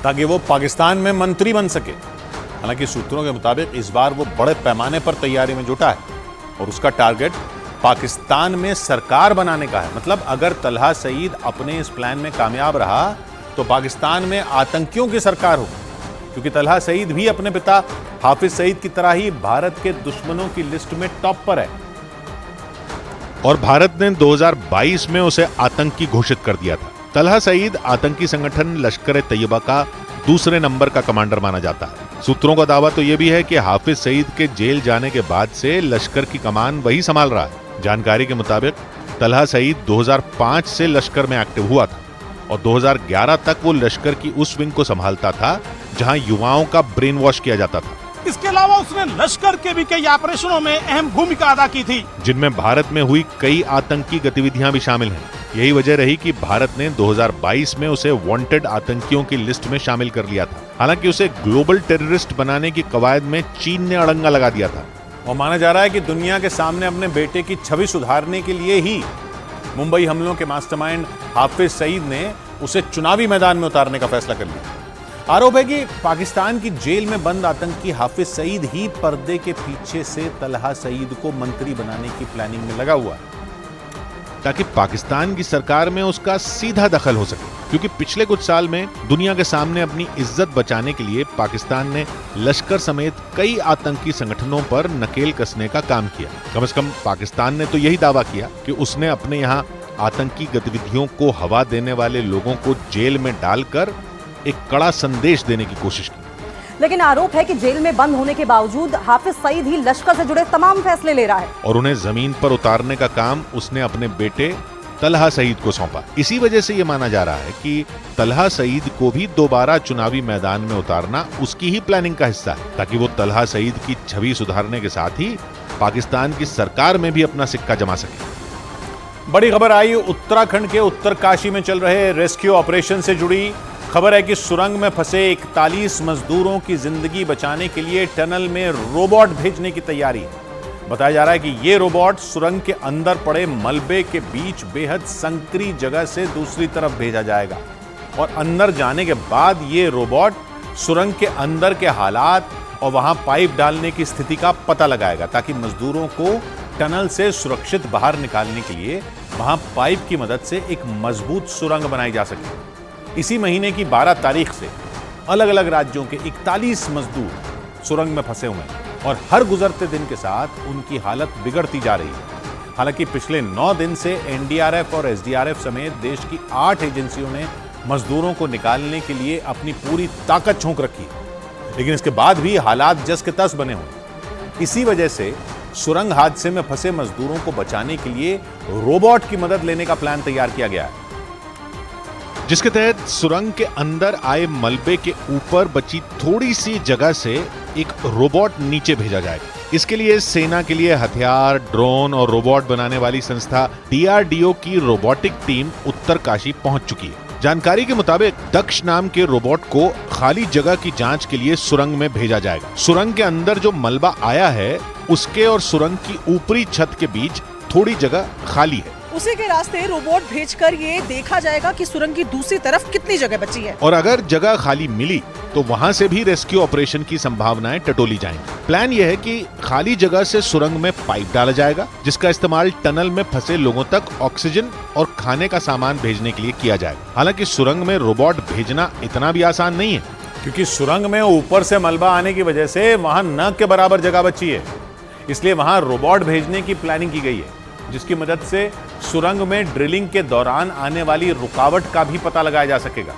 ताकि वो पाकिस्तान में मंत्री बन सके। हालांकि सूत्रों के मुताबिक इस बार वो बड़े पैमाने पर तैयारी में जुटा है और उसका टारगेट पाकिस्तान में सरकार बनाने का है। मतलब अगर तलहा सईद अपने इस प्लान में कामयाब रहा तो पाकिस्तान में आतंकियों की सरकार हो क्योंकि तलहा सईद भी अपने पिता हाफिज सईद की तरह ही भारत के दुश्मनों की लिस्ट में टॉप पर है। और भारत ने 2022 में उसे आतंकी घोषित कर दिया था। तलहा सईद आतंकी संगठन लश्कर तैयबा का दूसरे नंबर का कमांडर माना जाता है। सूत्रों का दावा तो यह भी है कि हाफिज सईद के जेल जाने के बाद से लश्कर की कमान वही संभाल रहा है। जानकारी के मुताबिक तलहा सईद 2005 से लश्कर में एक्टिव हुआ था और 2011 तक वो लश्कर की उस विंग को संभालता था जहां युवाओं का ब्रेन वॉश किया जाता था। इसके अलावा उसने लश्कर के भी कई ऑपरेशनों में अहम भूमिका अदा की थी, जिनमें भारत में हुई कई आतंकी गतिविधियां भी शामिल हैं। यही वजह रही कि भारत ने 2022 में उसे वांटेड आतंकियों की लिस्ट में शामिल कर लिया था। हालांकि उसे ग्लोबल टेररिस्ट बनाने की कवायद में चीन ने अड़ंगा लगा दिया था। और माना जा रहा है कि दुनिया के सामने अपने बेटे की छवि सुधारने के लिए ही मुंबई हमलों के मास्टरमाइंड हाफिज सईद ने उसे चुनावी मैदान में उतारने का फैसला कर लिया। आरोप है कि पाकिस्तान की जेल में बंद आतंकी हाफिज सईद ही पर्दे के पीछे से तलहा सईद को मंत्री बनाने की प्लानिंग में लगा हुआ है, ताकि पाकिस्तान की सरकार में उसका सीधा दखल हो सके। क्योंकि पिछले कुछ साल में दुनिया के सामने अपनी इज्जत बचाने के लिए पाकिस्तान ने लश्कर समेत कई आतंकी संगठनों पर नकेल कसने का काम किया। कम से कम पाकिस्तान ने तो यही दावा किया कि उसने अपने यहाँ आतंकी गतिविधियों को हवा देने वाले लोगों को जेल में डालकर एक कड़ा संदेश देने की कोशिश की। लेकिन आरोप है कि जेल में बंद होने के बावजूद हाफिज सईद ही लश्कर से जुड़े तमाम फैसले ले रहा है और उन्हें जमीन पर उतारने का काम उसने अपने बेटे तलहा सईद को सौंपा। इसी वजह से यह माना जा रहा है कि तलहा सईद को भी दोबारा चुनावी मैदान में उतारना उसकी ही प्लानिंग का हिस्सा है, ताकि वो तलहा सईद की छवि सुधारने के साथ ही पाकिस्तान की सरकार में भी अपना सिक्का जमा सके। बड़ी खबर आई उत्तराखंड के उत्तरकाशी में चल रहे रेस्क्यू ऑपरेशन से जुड़ी। खबर है कि सुरंग में फंसे 41 मजदूरों की जिंदगी बचाने के लिए टनल में रोबोट भेजने की तैयारी है। बताया जा रहा है कि ये रोबोट सुरंग के अंदर पड़े मलबे के बीच बेहद संकरी जगह से दूसरी तरफ भेजा जाएगा और अंदर जाने के बाद ये रोबोट सुरंग के अंदर के हालात और वहां पाइप डालने की स्थिति का पता लगाएगा, ताकि मजदूरों को टनल से सुरक्षित बाहर निकालने के लिए वहां पाइप की मदद से एक मजबूत सुरंग बनाई जा सके। इसी महीने की 12 तारीख से अलग अलग राज्यों के 41 मजदूर सुरंग में फंसे हुए हैं और हर गुजरते दिन के साथ उनकी हालत बिगड़ती जा रही है। हालांकि पिछले 9 दिन से एनडीआरएफ और एसडीआरएफ समेत देश की 8 एजेंसियों ने मजदूरों को निकालने के लिए अपनी पूरी ताकत झोंक रखी है, लेकिन इसके बाद भी हालात जस के तस बने हुए। इसी वजह से सुरंग हादसे में फंसे मजदूरों को बचाने के लिए रोबोट की मदद लेने का प्लान तैयार किया गया है, जिसके तहत सुरंग के अंदर आए मलबे के ऊपर बची थोड़ी सी जगह से एक रोबोट नीचे भेजा जाएगा। इसके लिए सेना के लिए हथियार, ड्रोन और रोबोट बनाने वाली संस्था डीआरडीओ की रोबोटिक टीम उत्तरकाशी पहुंच चुकी है। जानकारी के मुताबिक दक्ष नाम के रोबोट को खाली जगह की जांच के लिए सुरंग में भेजा जाएगा। सुरंग के अंदर जो मलबा आया है उसके और सुरंग की ऊपरी छत के बीच थोड़ी जगह खाली है। उसी के रास्ते रोबोट भेजकर ये देखा जाएगा कि सुरंग की दूसरी तरफ कितनी जगह बची है और अगर जगह खाली मिली तो वहां से भी रेस्क्यू ऑपरेशन की संभावनाएं टटोली जाएंगी। प्लान यह है कि खाली जगह से सुरंग में पाइप डाला जाएगा, जिसका इस्तेमाल टनल में फंसे लोगों तक ऑक्सीजन और खाने का सामान भेजने के लिए किया जाएगा। हालांकि सुरंग में रोबोट भेजना इतना भी आसान नहीं है, क्योंकि सुरंग में ऊपर से मलबा आने की वजह से वहां न के बराबर जगह बची है। इसलिए वहां रोबोट भेजने की प्लानिंग की गई है, जिसकी मदद से सुरंग में ड्रिलिंग के दौरान आने वाली रुकावट का भी पता लगाया जा सकेगा।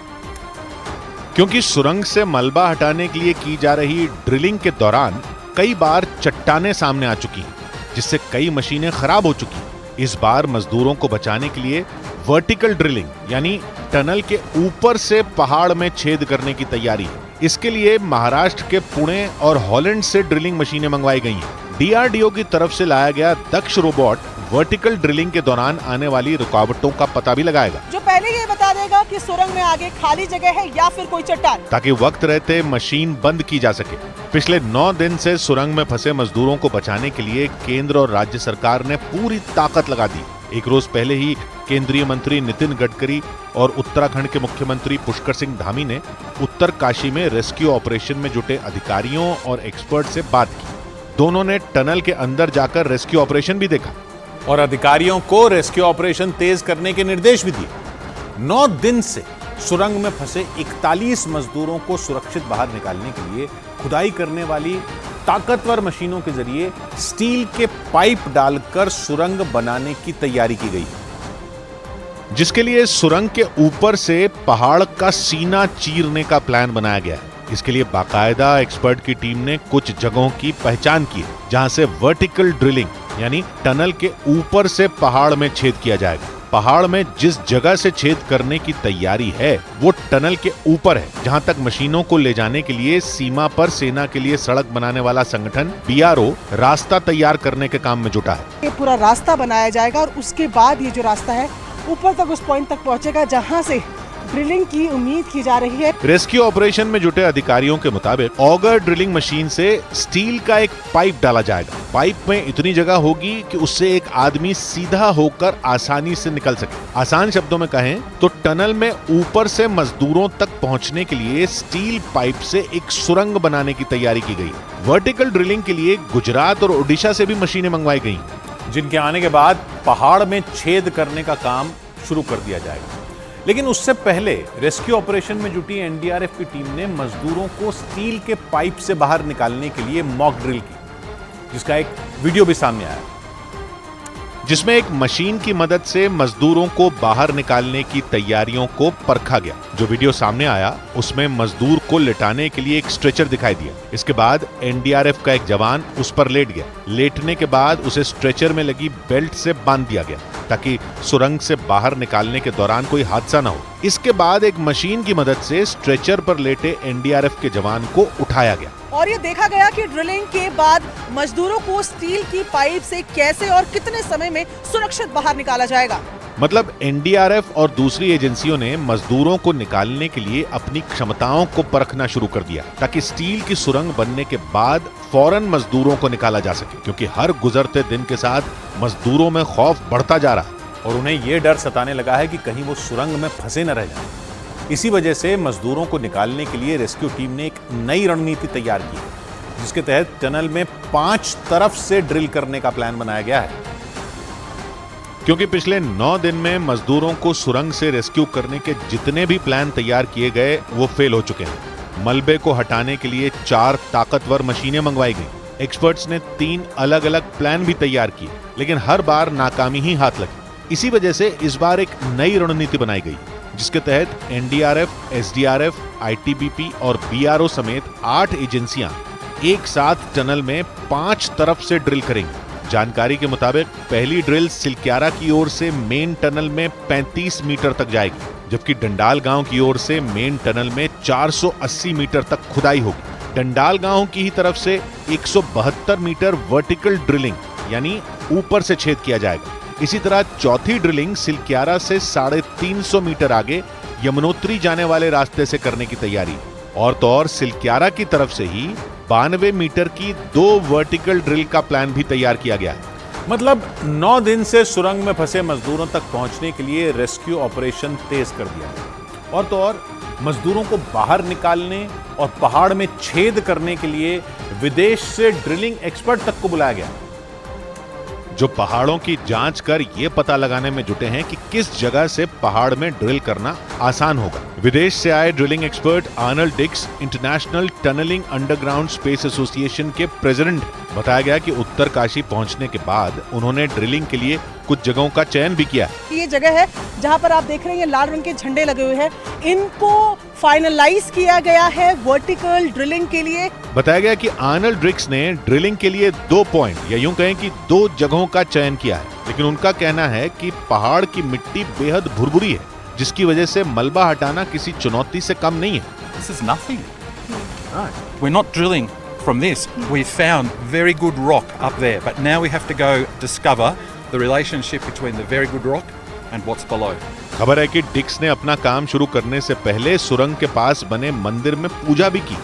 क्योंकि सुरंग से मलबा हटाने के लिए की जा रही ड्रिलिंग के दौरान कई बार चट्टानें सामने आ चुकी हैं, जिससे कई मशीनें खराब हो चुकी हैं। इस बार मजदूरों को बचाने के लिए वर्टिकल ड्रिलिंग यानी टनल के ऊपर से पहाड़ में छेद करने की तैयारी है। इसके लिए महाराष्ट्र के पुणे और हॉलैंड से ड्रिलिंग मशीनें मंगवाई गई हैं। डीआरडीओ की तरफ से लाया गया दक्ष रोबोट वर्टिकल ड्रिलिंग के दौरान आने वाली रुकावटों का पता भी लगाएगा, जो पहले ये बता देगा कि सुरंग में आगे खाली जगह है या फिर कोई चट्टान, ताकि वक्त रहते मशीन बंद की जा सके। पिछले 9 दिन से सुरंग में फंसे मजदूरों को बचाने के लिए केंद्र और राज्य सरकार ने पूरी ताकत लगा दी। एक रोज पहले ही केंद्रीय मंत्री नितिन गडकरी और उत्तराखंड के मुख्यमंत्री पुष्कर सिंह धामी ने उत्तरकाशी में रेस्क्यू ऑपरेशन में जुटे अधिकारियों और एक्सपर्ट से बात की। दोनों ने टनल के अंदर जाकर रेस्क्यू ऑपरेशन भी देखा और अधिकारियों को रेस्क्यू ऑपरेशन तेज करने के निर्देश भी दिए। 9 दिन से सुरंग में फंसे 41 मजदूरों को सुरक्षित बाहर निकालने के लिए खुदाई करने वाली ताकतवर मशीनों के जरिए स्टील के पाइप डालकर सुरंग बनाने की तैयारी की गई है, जिसके लिए सुरंग के ऊपर से पहाड़ का सीना चीरने का प्लान बनाया गया है। इसके लिए बाकायदा एक्सपर्ट की टीम ने कुछ जगहों की पहचान की है जहां से वर्टिकल ड्रिलिंग यानी टनल के ऊपर से पहाड़ में छेद किया जाएगा। पहाड़ में जिस जगह से छेद करने की तैयारी है वो टनल के ऊपर है, जहां तक मशीनों को ले जाने के लिए सीमा पर सेना के लिए सड़क बनाने वाला संगठन BRO रास्ता तैयार करने के काम में जुटा है। ये पूरा रास्ता बनाया जाएगा और उसके बाद ये जो रास्ता है ऊपर तक उस पॉइंट तक पहुंचेगा जहां से ड्रिलिंग की उम्मीद की जा रही है। रेस्क्यू ऑपरेशन में जुटे अधिकारियों के मुताबिक ऑगर ड्रिलिंग मशीन से स्टील का एक पाइप डाला जाएगा। पाइप में इतनी जगह होगी कि उससे एक आदमी सीधा होकर आसानी से निकल सके। आसान शब्दों में कहें तो टनल में ऊपर से मजदूरों तक पहुंचने के लिए स्टील पाइप से एक सुरंग बनाने की तैयारी की गई। वर्टिकल ड्रिलिंग के लिए गुजरात और ओडिशा से भी मशीनें मंगवाई गई, जिनके आने के बाद पहाड़ में छेद करने का काम शुरू कर दिया जाएगा। लेकिन उससे पहले रेस्क्यू ऑपरेशन में जुटी NDRF की टीम ने मजदूरों को स्टील के पाइप से बाहर निकालने के लिए मॉक ड्रिल की, जिसका एक वीडियो भी सामने आया, जिसमें एक मशीन की मदद से मजदूरों को बाहर निकालने की तैयारियों को परखा गया। जो वीडियो सामने आया उसमें मजदूर को लिटाने के लिए एक स्ट्रेचर दिखाई दिया। इसके बाद NDRF का एक जवान उस पर लेट गया। लेटने के बाद उसे स्ट्रेचर में लगी बेल्ट से बांध दिया गया ताकि सुरंग से बाहर निकालने के दौरान कोई हादसा न हो। इसके बाद एक मशीन की मदद से स्ट्रेचर पर लेटे NDRF के जवान को उठाया गया और ये देखा गया कि ड्रिलिंग के बाद मजदूरों को स्टील की पाइप से कैसे और कितने समय में सुरक्षित बाहर निकाला जाएगा। मतलब NDRF और दूसरी एजेंसियों ने मजदूरों को निकालने के लिए अपनी क्षमताओं को परखना शुरू कर दिया ताकि स्टील की सुरंग बनने के बाद फौरन मजदूरों को निकाला जा सके, क्योंकि हर गुजरते दिन के साथ मजदूरों में खौफ बढ़ता जा रहा है और उन्हें यह डर सताने लगा है कि कहीं वो सुरंग में फंसे न रह जाएं। इसी वजह से मजदूरों को निकालने के लिए रेस्क्यू टीम ने एक नई रणनीति तैयार की है, जिसके तहत टनल में 5 तरफ से ड्रिल करने का प्लान बनाया गया है। क्योंकि पिछले 9 दिन में मजदूरों को सुरंग से रेस्क्यू करने के जितने भी प्लान तैयार किए गए वो फेल हो चुके हैं। मलबे को हटाने के लिए 4 ताकतवर मशीनें मंगवाई गई। एक्सपर्ट्स ने 3 अलग अलग प्लान भी तैयार किए, लेकिन हर बार नाकामी ही हाथ लगी। इसी वजह से इस बार एक नई रणनीति बनाई गई, जिसके तहत NDRF, SDRF, ITBP और BRO समेत 8 एजेंसियां एक साथ टनल में 5 तरफ से ड्रिल करेंगी। जानकारी के मुताबिक पहली ड्रिल सिलक्यारा की ओर से मेन टनल में 35 मीटर तक जाएगी, जबकि डंडाल गांव की ओर से मेन टनल में 480 मीटर तक खुदाई होगी। डंडाल गांव की ही तरफ से 172 मीटर वर्टिकल ड्रिलिंग यानी ऊपर से छेद किया जाएगा। इसी तरह चौथी ड्रिलिंग सिलक्यारा से 350 मीटर आगे यमुनोत्री जाने वाले रास्ते से करने की तैयारी। और तो और सिलक्यारा की तरफ से ही 92 मीटर की 2 वर्टिकल ड्रिल का प्लान भी तैयार किया गया है। मतलब 9 दिन से सुरंग में फंसे मजदूरों तक पहुंचने के लिए रेस्क्यू ऑपरेशन तेज कर दिया गया। और तो और मजदूरों को बाहर निकालने और पहाड़ में छेद करने के लिए विदेश से ड्रिलिंग एक्सपर्ट तक को बुलाया गया, जो पहाड़ों की जांच कर ये पता लगाने में जुटे हैं कि किस जगह से पहाड़ में ड्रिल करना आसान होगा। विदेश से आए drilling expert Arnold Dix international tunneling underground space association के प्रेसिडेंट। बताया गया कि उत्तरकाशी पहुंचने के बाद उन्होंने ड्रिलिंग के लिए कुछ जगहों का चयन भी किया है। ये जगह है जहां पर आप देख रहे हैं लाल रंग के झंडे लगे हुए हैं, इनको फाइनलाइज किया गया है वर्टिकल ड्रिलिंग के लिए। बताया गया कि आर्नल्ड डिक्स ने ड्रिलिंग के लिए 2 पॉइंट या यूं कहें कि 2 जगहों का चयन किया है, लेकिन उनका कहना है कि पहाड़ की मिट्टी बेहद भुरभुरी है, जिसकी वजह से मलबा हटाना किसी चुनौती से कम नहीं है। This is nothing. Right. We're not drilling from this. We found very good rock up there, but now we have to go discover the relationship between the very good rock and what's below. खबर है कि डिक्स ने अपना काम शुरू करने से पहले सुरंग के पास बने मंदिर में पूजा भी की,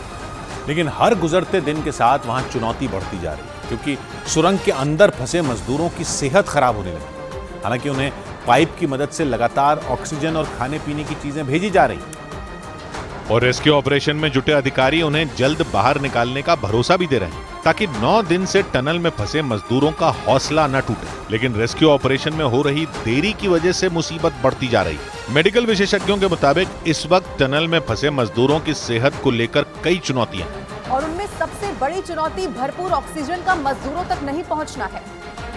लेकिन हर गुजरते दिन के साथ वहां चुनौती बढ़ती जा रही है, क्योंकि सुरंग के अंदर फंसे मजदूरों की सेहत खराब होने लगी। हालांकि उन्हें पाइप की मदद से लगातार ऑक्सीजन और खाने पीने की चीजें भेजी जा रही। और रेस्क्यू ऑपरेशन में जुटे अधिकारी उन्हें जल्द बाहर निकालने का भरोसा भी दे रहे हैं ताकि 9 दिन से टनल में फंसे मजदूरों का हौसला न टूटे। लेकिन रेस्क्यू ऑपरेशन में हो रही देरी की वजह से मुसीबत बढ़ती जा रही है। मेडिकल विशेषज्ञों के मुताबिक इस वक्त टनल में फंसे मजदूरों की सेहत को लेकर कई चुनौतियां हैं और उनमें सबसे बड़ी चुनौती भरपूर ऑक्सीजन का मजदूरों तक नहीं पहुंचना है,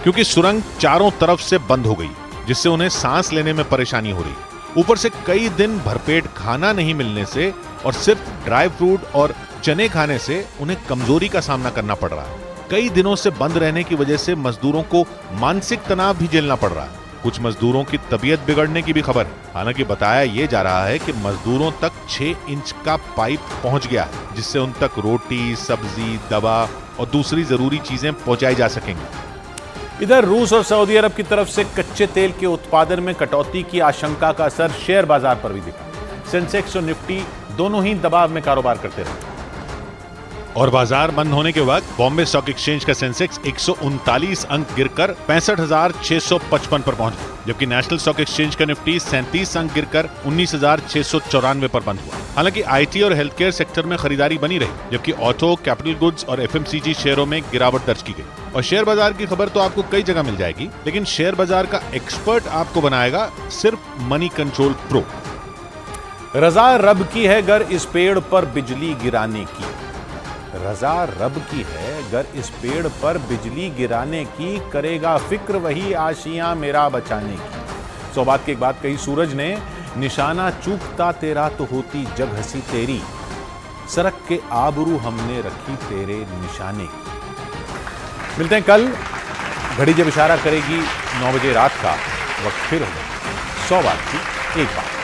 क्योंकि सुरंग चारों तरफ से बंद हो गई जिससे उन्हें सांस लेने में परेशानी हो रही है। ऊपर से कई दिन भरपेट खाना नहीं मिलने से और सिर्फ ड्राई फ्रूट और चने खाने से उन्हें कमजोरी का सामना करना पड़ रहा है। कई दिनों से बंद रहने की वजह से मजदूरों को मानसिक तनाव भी झेलना पड़ रहा है। कुछ मजदूरों की तबीयत बिगड़ने की भी खबर है। हालांकि बताया यह जा रहा है कि मजदूरों तक 6 इंच का पाइप पहुंच गया है जिससे उन तक रोटी, सब्जी, दवा और दूसरी जरूरी चीजें पहुंचाई जा सकेंगी। इधर रूस और सऊदी अरब की तरफ से कच्चे तेल के उत्पादन में कटौती की आशंका का असर शेयर बाजार पर भी दिखा। सेंसेक्स और निफ्टी दोनों ही दबाव में कारोबार करते रहे और बाजार बंद होने के वक्त बॉम्बे स्टॉक एक्सचेंज का सेंसेक्स 139 अंक गिरकर 65,655 पर पहुंच गया, जबकि नेशनल स्टॉक एक्सचेंज का निफ्टी 37 अंक गिरकर 19,694 पर बंद हुआ। हालांकि आईटी और हेल्थ केयर सेक्टर में खरीदारी बनी रही, जबकि ऑटो, कैपिटल गुड्स और एफएमसीजी शेयरों में गिरावट दर्ज की गई। और शेयर बाजार की खबर तो आपको कई जगह मिल जाएगी, लेकिन शेयर बाजार का एक्सपर्ट आपको बनाएगा सिर्फ मनी कंट्रोल प्रो। रजा रब की है गर इस पेड़ पर बिजली गिराने की। रजा रब की है गर इस पेड़ पर बिजली गिराने की, करेगा फिक्र वही आशियां मेरा बचाने की। सौबात की एक बात कही सूरज ने, निशाना चूकता तेरा तो होती जग हंसी तेरी, सरक के आबरू हमने रखी तेरे निशाने की। मिलते हैं कल, घड़ी जब इशारा करेगी 9 बजे रात का, वक्त फिर होगा 100 बात की एक बात।